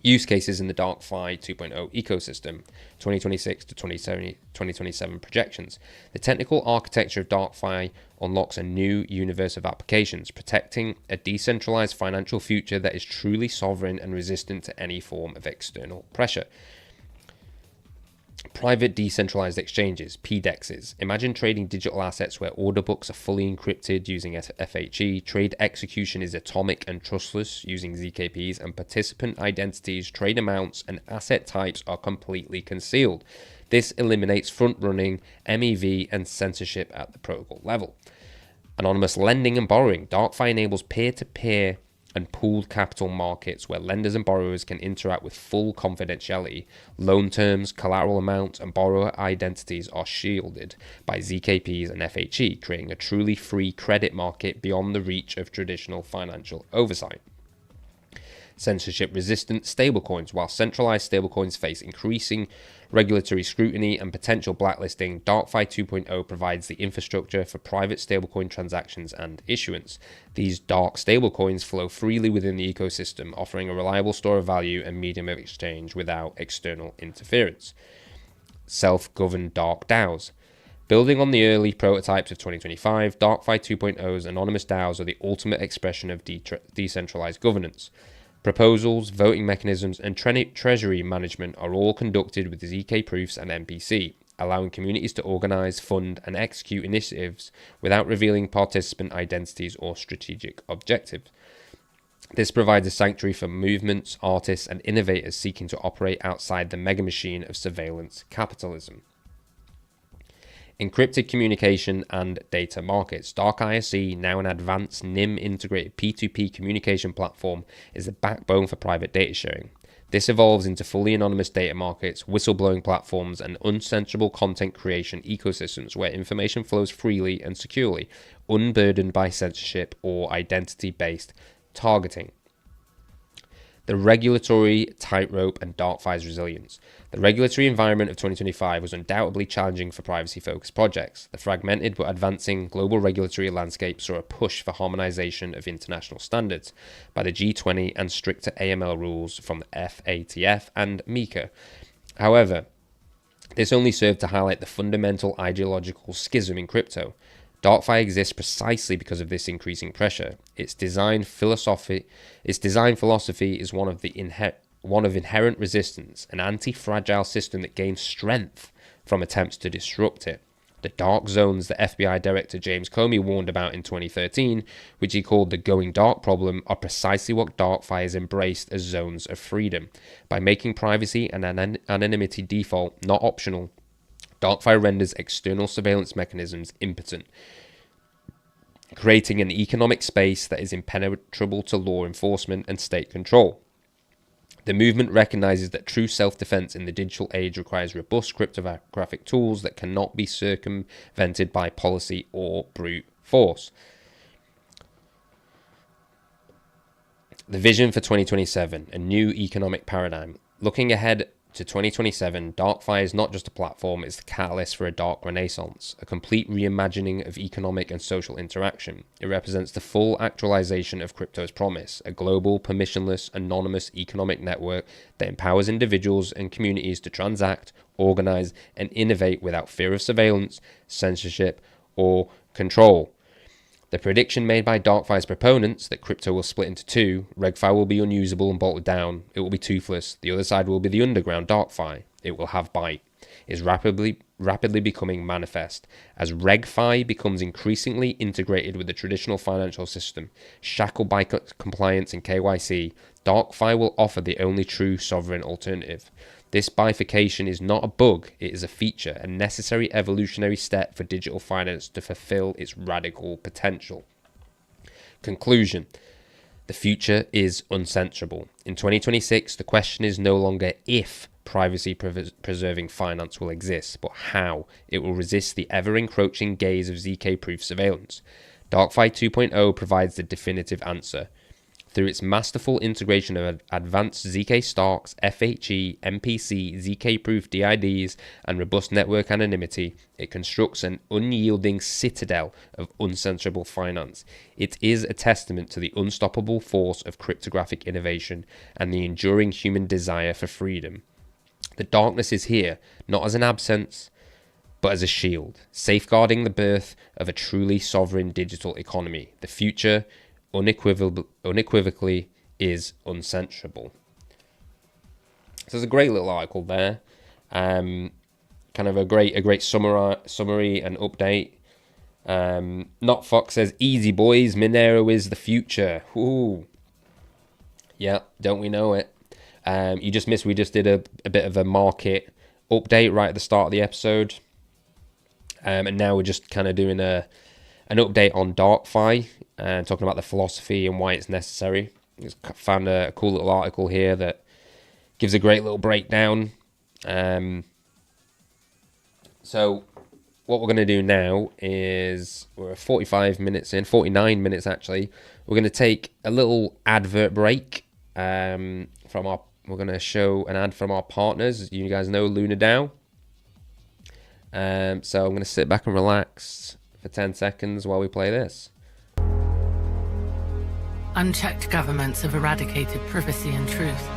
Use cases in the DarkFi 2.0 ecosystem, 2026 to 2027 projections. The technical architecture of DarkFi unlocks a new universe of applications, protecting a decentralized financial future that is truly sovereign and resistant to any form of external pressure. Private decentralized exchanges, PDEXs. Imagine trading digital assets where order books are fully encrypted using FHE, trade execution is atomic and trustless using ZKPs, and participant identities, trade amounts, and asset types are completely concealed. This eliminates front-running, MEV, and censorship at the protocol level. Anonymous lending and borrowing. DarkFi enables peer-to-peer and pooled capital markets where lenders and borrowers can interact with full confidentiality. Loan terms, collateral amounts, and borrower identities are shielded by ZKPs and FHE, creating a truly free credit market beyond the reach of traditional financial oversight. Censorship-resistant stablecoins. While centralized stablecoins face increasing regulatory scrutiny and potential blacklisting, DarkFi 2.0 provides the infrastructure for private stablecoin transactions and issuance. These dark stablecoins flow freely within the ecosystem, offering a reliable store of value and medium of exchange without external interference. Self-governed dark DAOs. Building on the early prototypes of 2025, DarkFi 2.0's anonymous DAOs are the ultimate expression of decentralized governance. Proposals, voting mechanisms, and treasury management are all conducted with ZK proofs and MPC, allowing communities to organize, fund, and execute initiatives without revealing participant identities or strategic objectives. This provides a sanctuary for movements, artists, and innovators seeking to operate outside the mega machine of surveillance capitalism. Encrypted communication and data markets. Dark IRC, now an advanced NIM integrated P2P communication platform, is the backbone for private data sharing. This evolves into fully anonymous data markets, whistleblowing platforms, and uncensorable content creation ecosystems where information flows freely and securely, unburdened by censorship or identity-based targeting. The regulatory tightrope and DarkFi's resilience. The regulatory environment of 2025 was undoubtedly challenging for privacy-focused projects. The fragmented but advancing global regulatory landscape saw a push for harmonization of international standards by the G20 and stricter AML rules from the FATF and MiCA. However, This only served to highlight the fundamental ideological schism in crypto. DarkFi exists precisely because of this increasing pressure. Its design philosophy is one of inherent resistance, an anti-fragile system that gains strength from attempts to disrupt it. The dark zones that FBI Director James Comey warned about in 2013, which he called the going dark problem, are precisely what DarkFi has embraced as zones of freedom. By making privacy and anonymity default, not optional, DarkFi renders external surveillance mechanisms impotent, creating an economic space that is impenetrable to law enforcement and state control. The movement recognizes that true self-defense in the digital age requires robust cryptographic tools that cannot be circumvented by policy or brute force. The vision for 2027, a new economic paradigm. Looking ahead to 2027, DarkFi is not just a platform, it's the catalyst for a dark renaissance, a complete reimagining of economic and social interaction. It represents the full actualization of crypto's promise, a global, permissionless, anonymous economic network that empowers individuals and communities to transact, organize, and innovate without fear of surveillance, censorship, or control. The prediction made by DarkFi's proponents that crypto will split into two, RegFi will be unusable and bolted down, it will be toothless, the other side will be the underground DarkFi, it will have bite, is rapidly becoming manifest. As RegFi becomes increasingly integrated with the traditional financial system, shackled by compliance and KYC, DarkFi will offer the only true sovereign alternative. This bifurcation is not a bug, it is a feature, a necessary evolutionary step for digital finance to fulfill its radical potential. Conclusion. The future is uncensorable. In 2026, the question is no longer if privacy-preserving finance will exist, but how it will resist the ever-encroaching gaze of ZK-proof surveillance. DarkFi 2.0 provides the definitive answer. Through its masterful integration of advanced ZK Starks, FHE, MPC, ZK-proof DIDs, and robust network anonymity, it constructs an unyielding citadel of uncensorable finance. It is a testament to the unstoppable force of cryptographic innovation and the enduring human desire for freedom. The darkness is here, not as an absence, but as a shield, safeguarding the birth of a truly sovereign digital economy. The future unequivocally is uncensorable. So there's a great little article there, kind of a great summary and update. Not Fox says, easy boys, Monero is the future. Ooh, yeah, don't we know it? You just missed, we just did a bit of a market update right at the start of the episode, and now we're just kind of doing an update on DarkFi and talking about the philosophy and why it's necessary. Just found a cool little article here that gives a great little breakdown. So what we're going to do now is, we're 49 minutes actually. We're going to take a little advert break we're going to show an ad from our partners. You guys know Luna DAO. So I'm going to sit back and relax for 10 seconds while we play this. Unchecked governments have eradicated privacy and truth.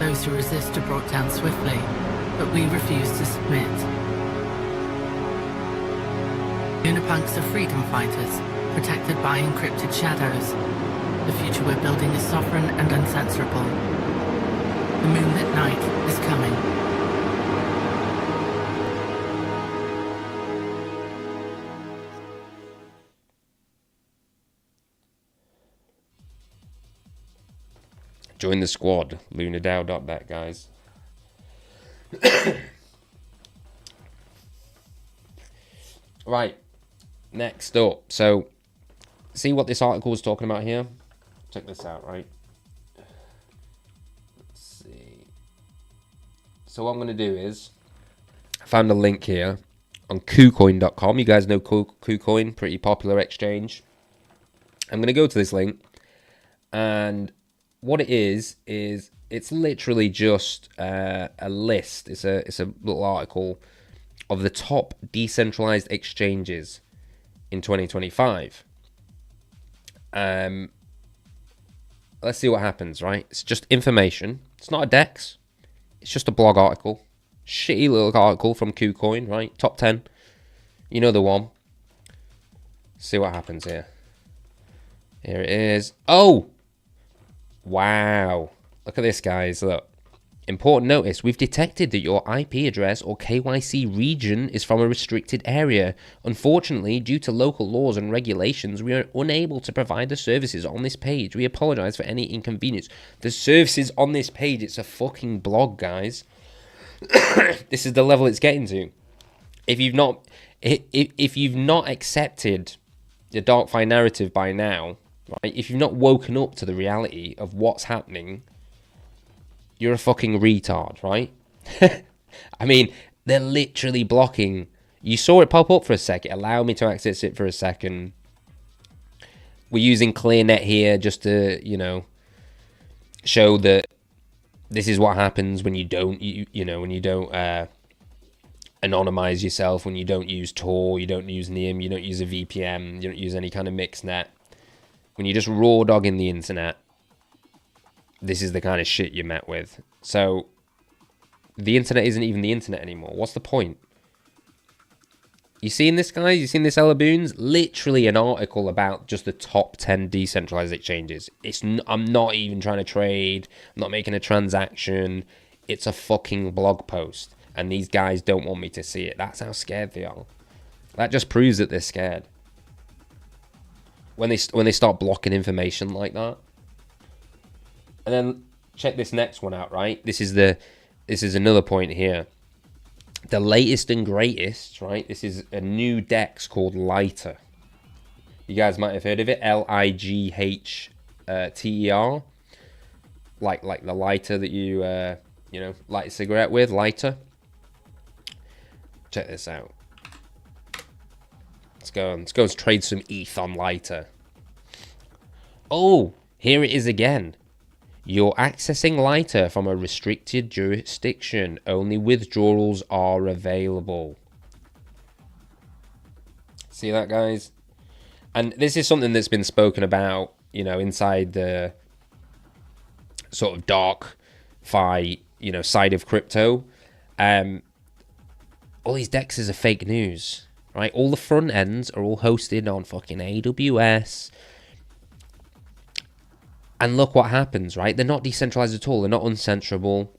Those who resist are brought down swiftly, but we refuse to submit. Lunapunks are freedom fighters, protected by encrypted shadows. The future we're building is sovereign and uncensorable. The moonlit night is coming. Join the squad, lunadao.net, guys. Right, next up. So, see what this article was talking about here? Check this out, right? Let's see. So what I'm going to do is, I found a link here on KuCoin.com. You guys know KuCoin, pretty popular exchange. I'm going to go to this link, and what it is it's literally just a list. It's a little article of the top decentralized exchanges in 2025. Let's see what happens, right? It's just information. It's not a DEX. It's just a blog article. Shitty little article from KuCoin, right? Top 10. You know the one. See what happens here. Here it is. Oh! Wow. Look at this, guys. Look. Important notice. We've detected that your IP address or KYC region is from a restricted area. Unfortunately, due to local laws and regulations, we are unable to provide the services on this page. We apologize for any inconvenience. The services on this page, it's a fucking blog, guys. This is the level it's getting to. If you've not accepted the DarkFi narrative by now, right? If you've not woken up to the reality of what's happening, you're a fucking retard, right? I mean, they're literally blocking. You saw it pop up for a second. Allow me to access it for a second. We're using ClearNet here just to, you know, show that this is what happens when you don't, when you don't anonymize yourself, when you don't use Tor, you don't use NIM, you don't use a VPN, you don't use any kind of mixed net. When you just raw dogging the internet, this is the kind of shit you're met with. So, the internet isn't even the internet anymore. What's the point? You seen this, guys? You seen this, Ella Boons? Literally an article about just the top 10 decentralized exchanges. I'm not even trying to trade. I'm not making a transaction. It's a fucking blog post. And these guys don't want me to see it. That's how scared they are. That just proves that they're scared. When they start blocking information like that. And then check this next one out, right? This is another point here. The latest and greatest, right? This is a new DEX called Lighter. You guys might have heard of it. Lighther. Like the lighter that you light a cigarette with, lighter. Check this out. Let's go and trade some ETH on Lighter. Oh, here it is again. You're accessing Lighter from a restricted jurisdiction. Only withdrawals are available. See that, guys? And this is something that's been spoken about, inside the sort of dark fi, side of crypto. All these DEXs are fake news, right? All the front ends are all hosted on fucking AWS. And look what happens, right? They're not decentralized at all. They're not uncensorable.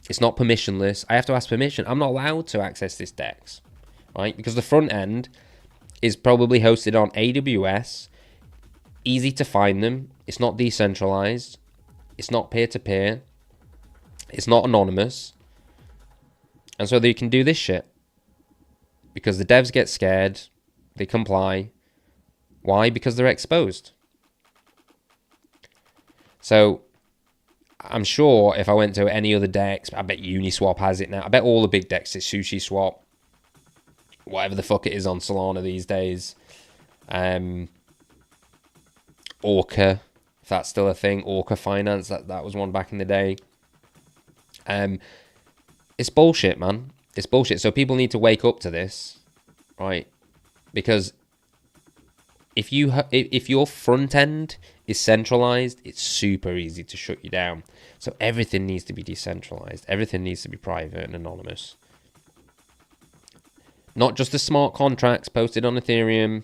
It's not permissionless. I have to ask permission. I'm not allowed to access this DEX, right? Because the front end is probably hosted on AWS. Easy to find them. It's not decentralized. It's not peer-to-peer. It's not anonymous. And so they can do this shit. Because the devs get scared. They comply. Why? Because they're exposed. So, I'm sure if I went to any other DEX, I bet Uniswap has it now. I bet all the big DEXs, SushiSwap, whatever the fuck it is on Solana these days. Orca, if that's still a thing. Orca Finance, that was one back in the day. It's bullshit, man. It's bullshit. So people need to wake up to this, right? Because if your front end is centralized, it's super easy to shut you down. So everything needs to be decentralized. Everything needs to be private and anonymous. Not just the smart contracts posted on Ethereum,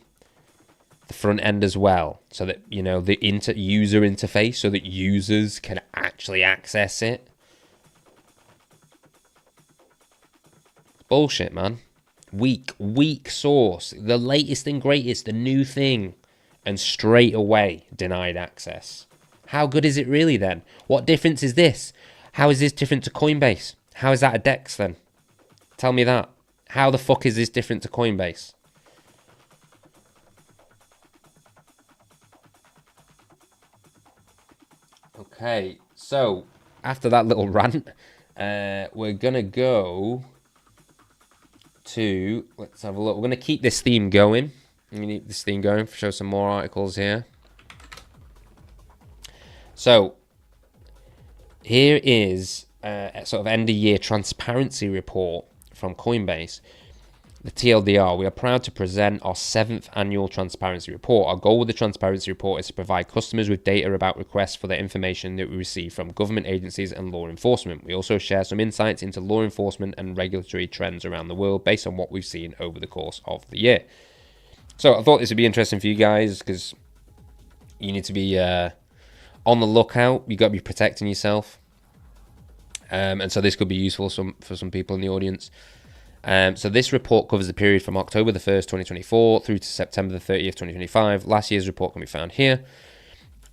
the front end as well. So that, the user interface, so that users can actually access it. Bullshit, man. Weak source. The latest and greatest, the new thing. And straight away denied access. How good is it really then? What difference is this? How is this different to Coinbase? How is that a DEX then? Tell me that. How the fuck is this different to Coinbase? Okay, so after that little rant, we're gonna go to, let's have a look. We're gonna keep this theme going. We need this thing going. Show some more articles here. So here is a sort of end of year transparency report from Coinbase. The TLDR, we are proud to present our 7th annual transparency report. Our goal with the transparency report is to provide customers with data about requests for the information that we receive from government agencies and law enforcement. We also share some insights into law enforcement and regulatory trends around the world based on what we've seen over the course of the year. So I thought this would be interesting for you guys because you need to be on the lookout. You've got to be protecting yourself. And so this could be useful for some people in the audience. So this report covers the period from October the 1st, 2024 through to September the 30th, 2025. Last year's report can be found here.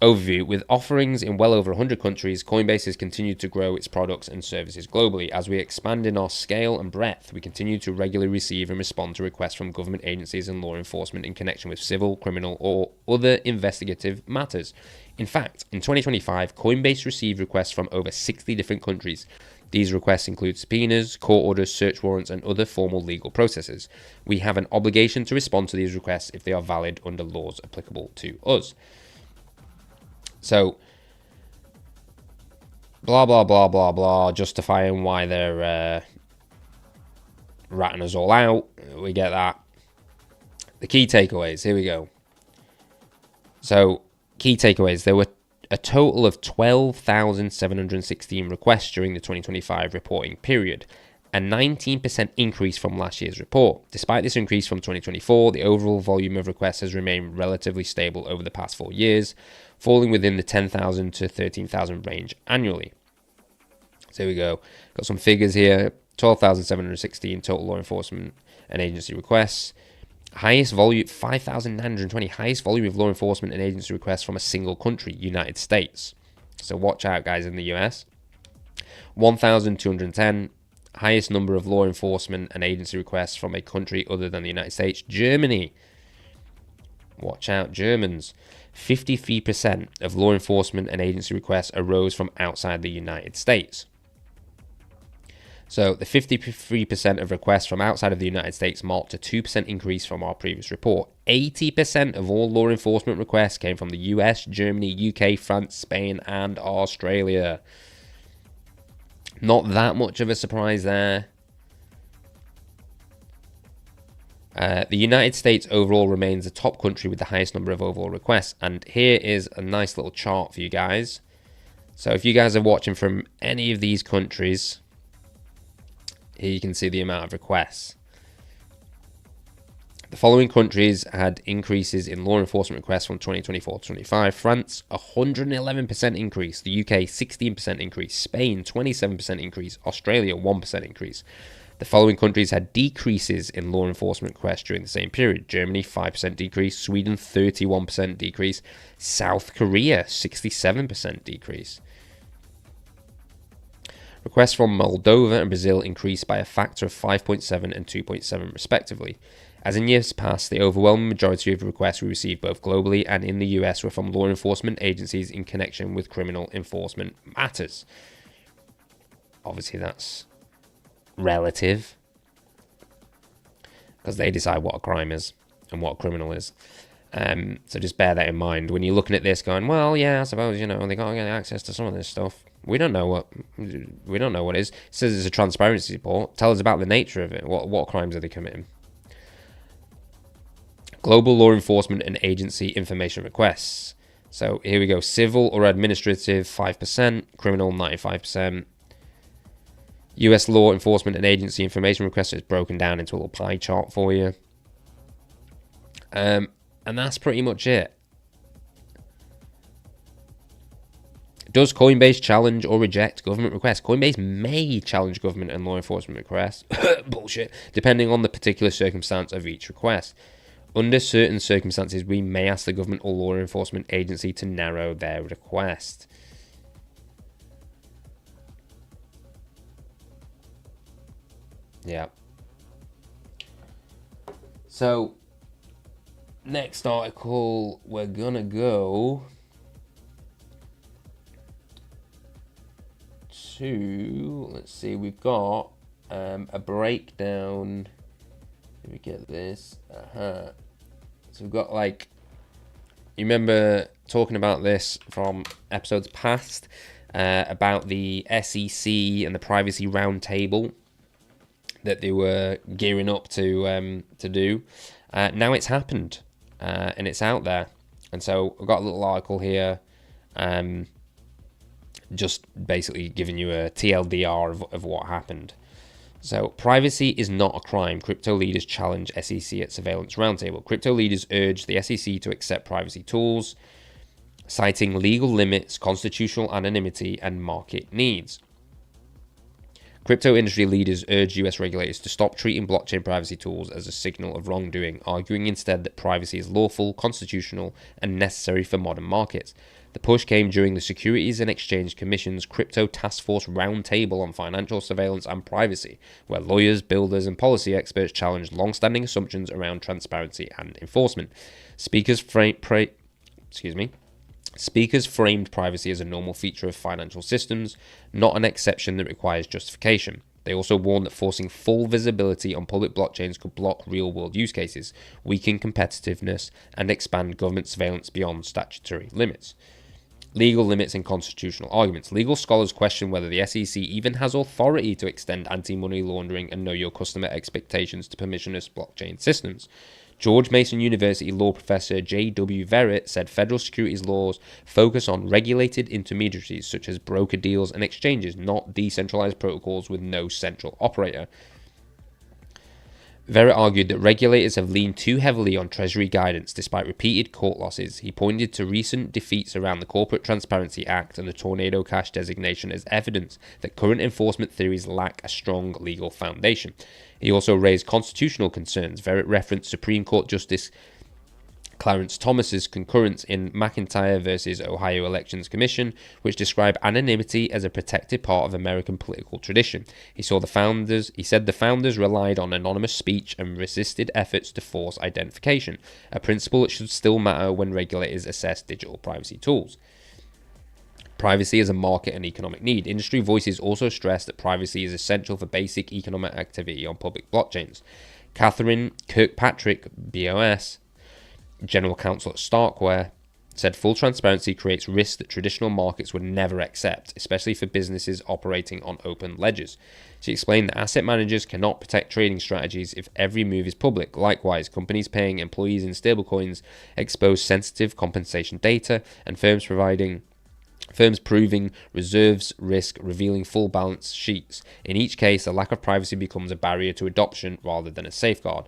Overview. With offerings in well over 100 countries, Coinbase has continued to grow its products and services globally. As we expand in our scale and breadth, we continue to regularly receive and respond to requests from government agencies and law enforcement in connection with civil, criminal, or other investigative matters. In fact, in 2025, Coinbase received requests from over 60 different countries. These requests include subpoenas, court orders, search warrants, and other formal legal processes. We have an obligation to respond to these requests if they are valid under laws applicable to us. So, blah, blah, blah, blah, blah, justifying why they're ratting us all out. We get that. The key takeaways. Here we go. So, key takeaways. There were a total of 12,716 requests during the 2025 reporting period, a 19% increase from last year's report. Despite this increase from 2024, the overall volume of requests has remained relatively stable over the past 4 years, falling within the 10,000 to 13,000 range annually. So here we go. Got some figures here. 12,716 total law enforcement and agency requests. Highest volume, 5,920, highest volume of law enforcement and agency requests from a single country, United States. So watch out, guys, in the US. 1,210, highest number of law enforcement and agency requests from a country other than the United States, Germany. Watch out, Germans. 53% of law enforcement and agency requests arose from outside the United States. So the 53% of requests from outside of the United States marked a 2% increase from our previous report. 80% of all law enforcement requests came from the US, Germany, UK, France, Spain, and Australia. Not that much of a surprise there. The United States overall remains the top country with the highest number of overall requests. And here is a nice little chart for you guys. So if you guys are watching from any of these countries, here you can see the amount of requests. The following countries had increases in law enforcement requests from 2024 to 25. France, 111% increase. The UK, 16% increase. Spain, 27% increase. Australia, 1% increase. The following countries had decreases in law enforcement requests during the same period. Germany, 5% decrease. Sweden, 31% decrease. South Korea, 67% decrease. Requests from Moldova and Brazil increased by a factor of 5.7 and 2.7 respectively. As in years past, the overwhelming majority of requests we received both globally and in the US were from law enforcement agencies in connection with criminal enforcement matters. Obviously that's relative, because they decide what a crime is and what a criminal is. So just bear that in mind when you're looking at this going, well, yeah, I suppose, they got to get access to some of this stuff. We don't know what it is. It says it's a transparency report. Tell us about the nature of it. What crimes are they committing? Global law enforcement and agency information requests. So here we go. Civil or administrative, 5%. Criminal, 95%. US law enforcement and agency information requests is broken down into a little pie chart for you. And that's pretty much it. Does Coinbase challenge or reject government requests? Coinbase may challenge government and law enforcement requests, bullshit, depending on the particular circumstance of each request. Under certain circumstances, we may ask the government or law enforcement agency to narrow their request. Yeah. So, next article, we're gonna go to, let's see, we've got a breakdown. Let me get this. So we've got, you remember talking about this from episodes past, about the SEC and the Privacy Roundtable. that they were gearing up to do. Now it's happened, and it's out there. And so I've got a little article here, just basically giving you a TLDR of what happened. So, privacy is not a crime. Crypto leaders challenge SEC at Surveillance Roundtable. Crypto leaders urge the SEC to accept privacy tools, citing legal limits, constitutional anonymity, and market needs. Crypto industry leaders urge US regulators to stop treating blockchain privacy tools as a signal of wrongdoing, arguing instead that privacy is lawful, constitutional, and necessary for modern markets. The push came during the Securities and Exchange Commission's Crypto Task Force Roundtable on Financial Surveillance and Privacy, where lawyers, builders, and policy experts challenged long-standing assumptions around transparency and enforcement. Speakers framed privacy as a normal feature of financial systems, not an exception that requires justification. They also warned that forcing full visibility on public blockchains could block real-world use cases, weaken competitiveness, and expand government surveillance beyond statutory limits. Legal limits and constitutional arguments. Legal scholars question whether the SEC even has authority to extend anti-money laundering and know your customer expectations to permissionless blockchain systems. George Mason University law professor J.W. Verrett said federal securities laws focus on regulated intermediaries such as broker deals and exchanges, not decentralized protocols with no central operator. Verrett argued that regulators have leaned too heavily on Treasury guidance despite repeated court losses. He pointed to recent defeats around the Corporate Transparency Act and the Tornado Cash designation as evidence that current enforcement theories lack a strong legal foundation. He also raised constitutional concerns. Verrett referenced Supreme Court Justice Clarence Thomas's concurrence in McIntyre versus Ohio Elections Commission, which described anonymity as a protected part of American political tradition. He said the founders relied on anonymous speech and resisted efforts to force identification, a principle that should still matter when regulators assess digital privacy tools. Privacy is a market and economic need. Industry voices also stress that privacy is essential for basic economic activity on public blockchains. Catherine Kirkpatrick, BOS, General Counsel at Starkware, said full transparency creates risks that traditional markets would never accept, especially for businesses operating on open ledgers. She explained that asset managers cannot protect trading strategies if every move is public. Likewise, companies paying employees in stablecoins expose sensitive compensation data, and firms proving reserves risk, revealing full balance sheets. In each case, a lack of privacy becomes a barrier to adoption rather than a safeguard.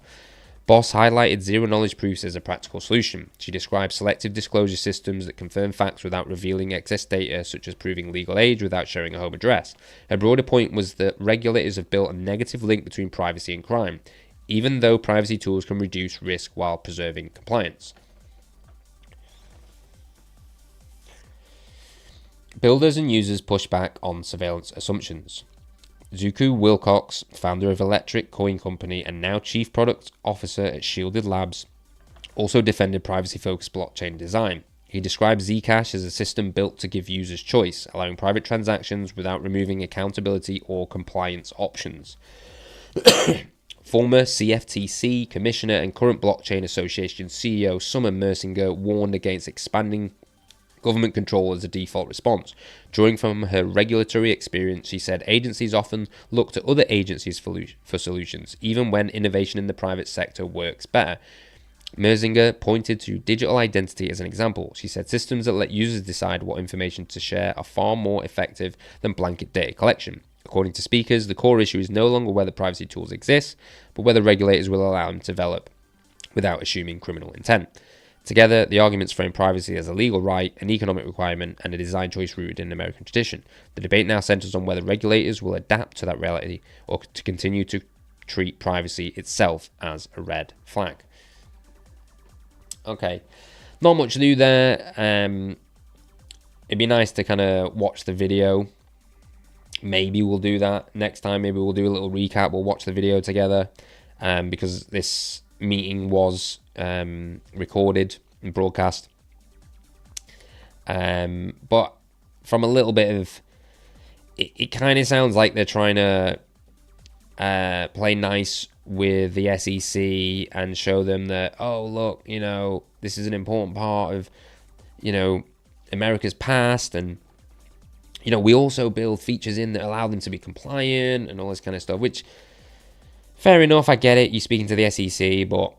Boss highlighted zero-knowledge proofs as a practical solution. She described selective disclosure systems that confirm facts without revealing excess data, such as proving legal age without showing a home address. Her broader point was that regulators have built a negative link between privacy and crime, even though privacy tools can reduce risk while preserving compliance. Builders and users push back on surveillance assumptions. Zuku Wilcox, founder of Electric Coin Company and now Chief Product Officer at Shielded Labs, also defended privacy-focused blockchain design. He described Zcash as a system built to give users choice, allowing private transactions without removing accountability or compliance options. Former CFTC Commissioner and current Blockchain Association CEO Summer Mersinger warned against expanding government control as a default response. Drawing from her regulatory experience, she said agencies often look to other agencies for solutions, even when innovation in the private sector works better. Mersinger pointed to digital identity as an example. She said systems that let users decide what information to share are far more effective than blanket data collection. According to speakers, the core issue is no longer whether privacy tools exist, but whether regulators will allow them to develop without assuming criminal intent. Together, the arguments frame privacy as a legal right, an economic requirement, and a design choice rooted in American tradition. The debate now centers on whether regulators will adapt to that reality or to continue to treat privacy itself as a red flag. Okay, not much to do there. It'd be nice to kind of watch the video. Maybe we'll do that next time. Maybe we'll do a little recap. We'll watch the video together because this meeting was recorded and broadcast, but from a little bit of it kind of sounds like they're trying to play nice with the SEC and show them that, oh look, this is an important part of America's past, and we also build features in that allow them to be compliant and all this kind of stuff, which fair enough, I get it. You're speaking to the SEC, but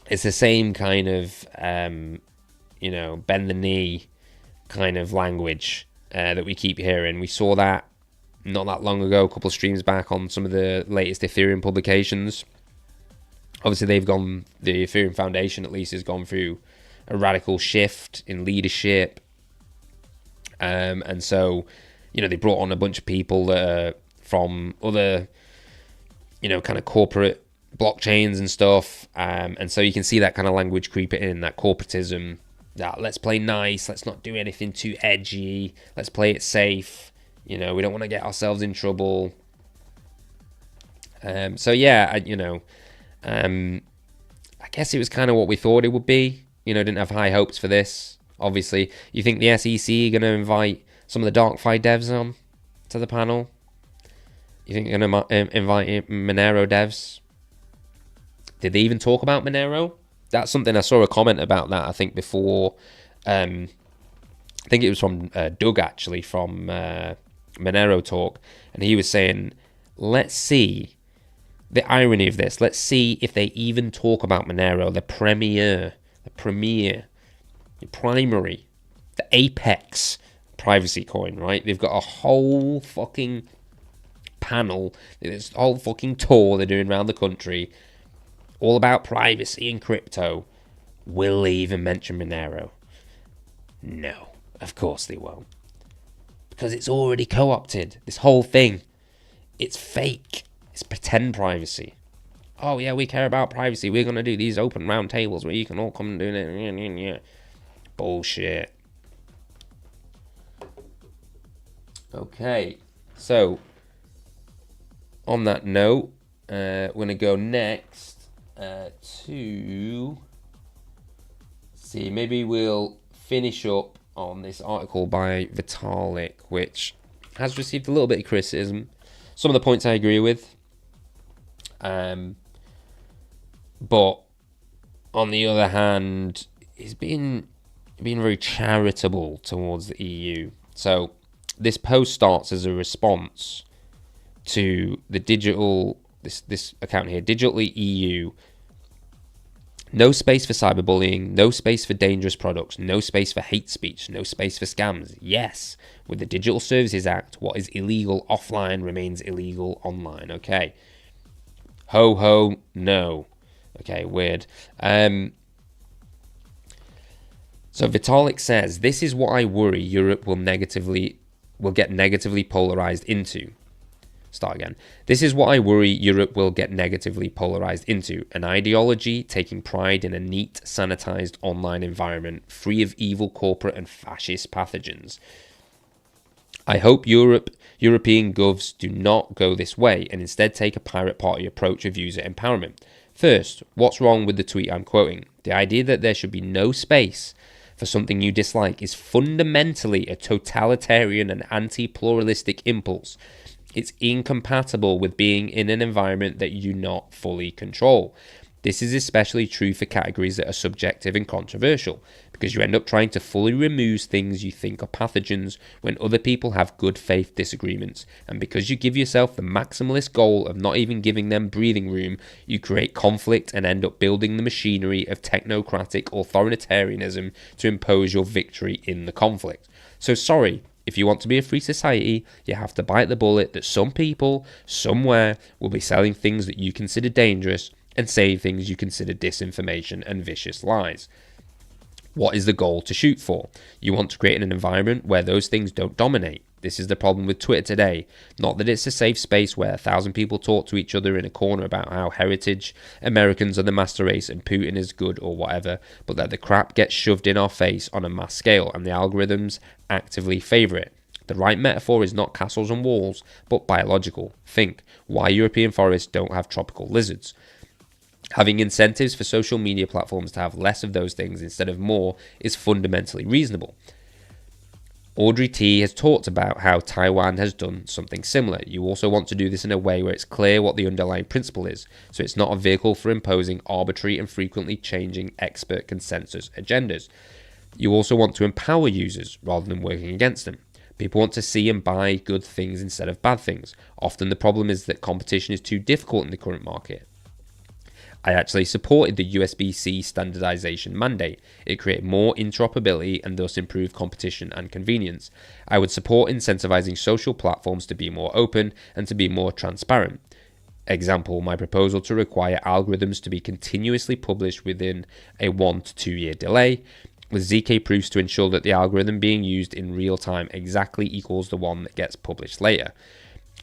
it's the same kind of, bend the knee kind of language that we keep hearing. We saw that not that long ago, a couple of streams back on some of the latest Ethereum publications. Obviously, the Ethereum Foundation at least has gone through a radical shift in leadership. And so, they brought on a bunch of people that are from other, kind of corporate blockchains and stuff. And so you can see that kind of language creeping in, that corporatism, that let's play nice, let's not do anything too edgy, let's play it safe. We don't want to get ourselves in trouble. I guess it was kind of what we thought it would be. Didn't have high hopes for this. Obviously, you think the SEC are going to invite some of the DarkFi devs on to the panel? You think they're going to invite Monero devs? Did they even talk about Monero? That's something I saw a comment about that, I think, before. I think it was from Doug, actually, from Monero Talk. And he was saying, let's see the irony of this. Let's see if they even talk about Monero, the premier, the primary, the apex privacy coin, right? They've got a whole fucking panel, this whole fucking tour they're doing around the country, all about privacy and crypto. Will they even mention Monero? No, of course they won't. Because it's already co-opted. This whole thing, it's fake. It's pretend privacy. Oh yeah, we care about privacy. We're going to do these open round tables where you can all come and do it. Bullshit. Okay, so on that note, we're going to go next to see. Maybe we'll finish up on this article by Vitalik, which has received a little bit of criticism. Some of the points I agree with. But on the other hand, he's been very charitable towards the EU. So this post starts as a response to the this account here, Digitally EU. No space for cyberbullying, no space for dangerous products, no space for hate speech, no space for scams. Yes, with the Digital Services Act, what is illegal offline remains illegal online. Okay. Ho ho, no. Okay, weird. So Vitalik says, this is what I worry Europe will get negatively polarized into. Start again. This is what I worry Europe will get negatively polarized into. An ideology taking pride in a neat, sanitized online environment, free of evil corporate and fascist pathogens. I hope European govs do not go this way and instead take a pirate party approach of user empowerment. First, what's wrong with the tweet I'm quoting? The idea that there should be no space for something you dislike is fundamentally a totalitarian and anti-pluralistic impulse. It's incompatible with being in an environment that you do not fully control. This is especially true for categories that are subjective and controversial, because you end up trying to fully remove things you think are pathogens when other people have good faith disagreements, and because you give yourself the maximalist goal of not even giving them breathing room, you create conflict and end up building the machinery of technocratic authoritarianism to impose your victory in the conflict. So sorry, if you want to be a free society, you have to bite the bullet that some people, somewhere, will be selling things that you consider dangerous and saying things you consider disinformation and vicious lies. What is the goal to shoot for? You want to create an environment where those things don't dominate. This is the problem with Twitter today. Not that it's a safe space where 1,000 people talk to each other in a corner about how heritage, Americans are the master race and Putin is good or whatever, but that the crap gets shoved in our face on a mass scale and the algorithms actively favour it. The right metaphor is not castles and walls, but biological. Think why European forests don't have tropical lizards. Having incentives for social media platforms to have less of those things instead of more is fundamentally reasonable. Audrey T has talked about how Taiwan has done something similar. You also want to do this in a way where it's clear what the underlying principle is, so it's not a vehicle for imposing arbitrary and frequently changing expert consensus agendas. You also want to empower users rather than working against them. People want to see and buy good things instead of bad things. Often the problem is that competition is too difficult in the current market. I actually supported the USB-C standardization mandate. It created more interoperability and thus improved competition and convenience. I would support incentivizing social platforms to be more open and to be more transparent. Example, my proposal to require algorithms to be continuously published within a 1 to 2 year delay, with ZK proofs to ensure that the algorithm being used in real time exactly equals the one that gets published later.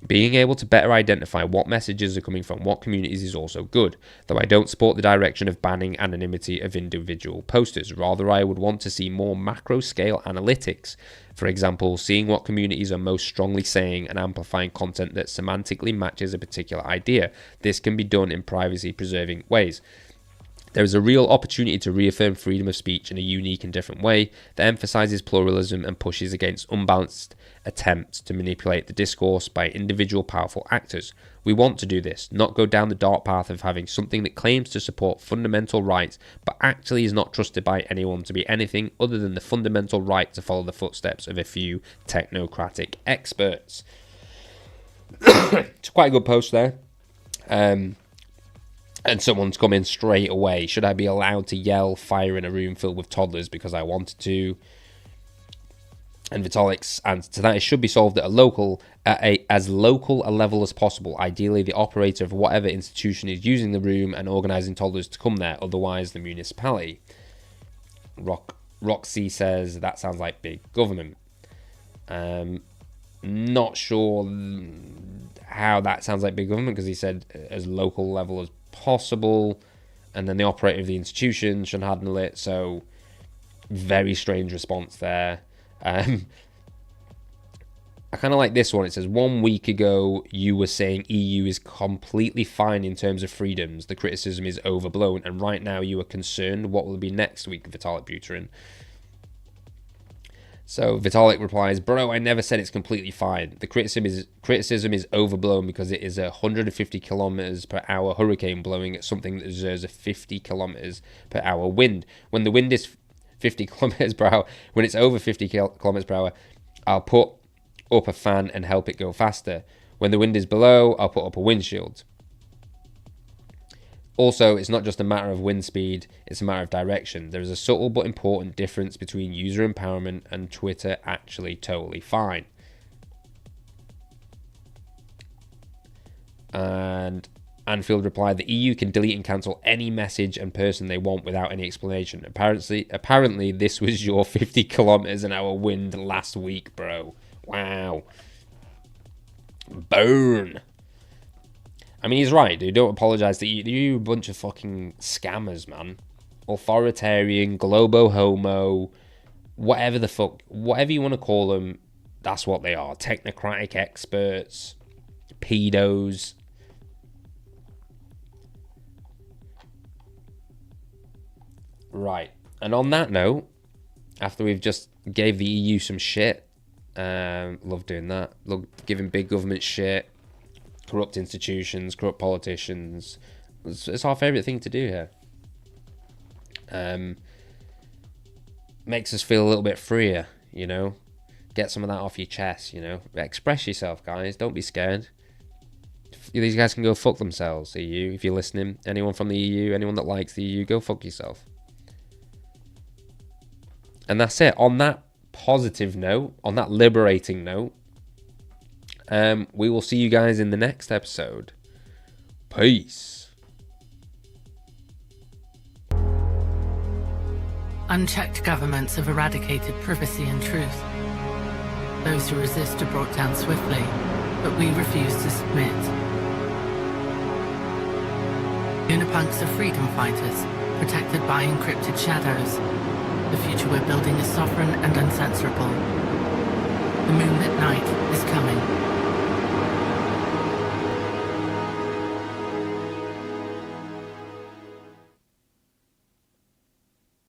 Being able to better identify what messages are coming from what communities is also good, though I don't support the direction of banning anonymity of individual posters. Rather, I would want to see more macro-scale analytics. For example, seeing what communities are most strongly saying and amplifying content that semantically matches a particular idea. This can be done in privacy-preserving ways. There is a real opportunity to reaffirm freedom of speech in a unique and different way that emphasizes pluralism and pushes against unbalanced attempts to manipulate the discourse by individual powerful actors. We want to do this, not go down the dark path of having something that claims to support fundamental rights but actually is not trusted by anyone to be anything other than the fundamental right to follow the footsteps of a few technocratic experts. It's quite a good post there. And someone's come in straight away. Should I be allowed to yell fire in a room filled with toddlers because I wanted to? And Vitalik's answer to that, it should be solved at as local a level as possible. Ideally, the operator of whatever institution is using the room and organising toddlers to come there. Otherwise, the municipality. Roxy says that sounds like big government. Not sure how that sounds like big government because he said as local level as possible, and then the operator of the institution should handle it. So very strange response there. I kind of like this one. It says 1 week ago you were saying EU is completely fine in terms of freedoms, the criticism is overblown, and right now you are concerned what will be next week, Vitalik Buterin. So Vitalik replies, bro, I never said it's completely fine. The criticism is overblown because it is a 150 kilometers per hour hurricane blowing at something that deserves a 50 kilometers per hour wind. When the wind is 50 kilometers per hour, when it's over 50 kilometers per hour, I'll put up a fan and help it go faster. When the wind is below, I'll put up a windshield. Also, it's not just a matter of wind speed, it's a matter of direction. There is a subtle but important difference between user empowerment and Twitter actually totally fine. And Anfield replied, the EU can delete and cancel any message and person they want without any explanation. Apparently this was your 50 kilometers an hour wind last week, bro. Wow. Burn. I mean, he's right, dude. Don't apologise to you. You're a bunch of fucking scammers, man. Authoritarian, globo-homo, whatever the fuck, whatever you want to call them, that's what they are. Technocratic experts, pedos. Right. And on that note, after we've just gave the EU some shit, love doing that. Love giving big government shit. Corrupt institutions, corrupt politicians. It's our favourite thing to do here. Makes us feel a little bit freer, you know. Get some of that off your chest, you know. Express yourself, guys. Don't be scared. These guys can go fuck themselves, EU, if you're listening. Anyone from the EU, anyone that likes the EU, go fuck yourself. And that's it. On that positive note, on that liberating note, we will see you guys in the next episode. Peace. Unchecked governments have eradicated privacy and truth. Those who resist are brought down swiftly, but we refuse to submit. Unipunks are freedom fighters, protected by encrypted shadows. The future we're building is sovereign and uncensorable. The moonlit night is coming.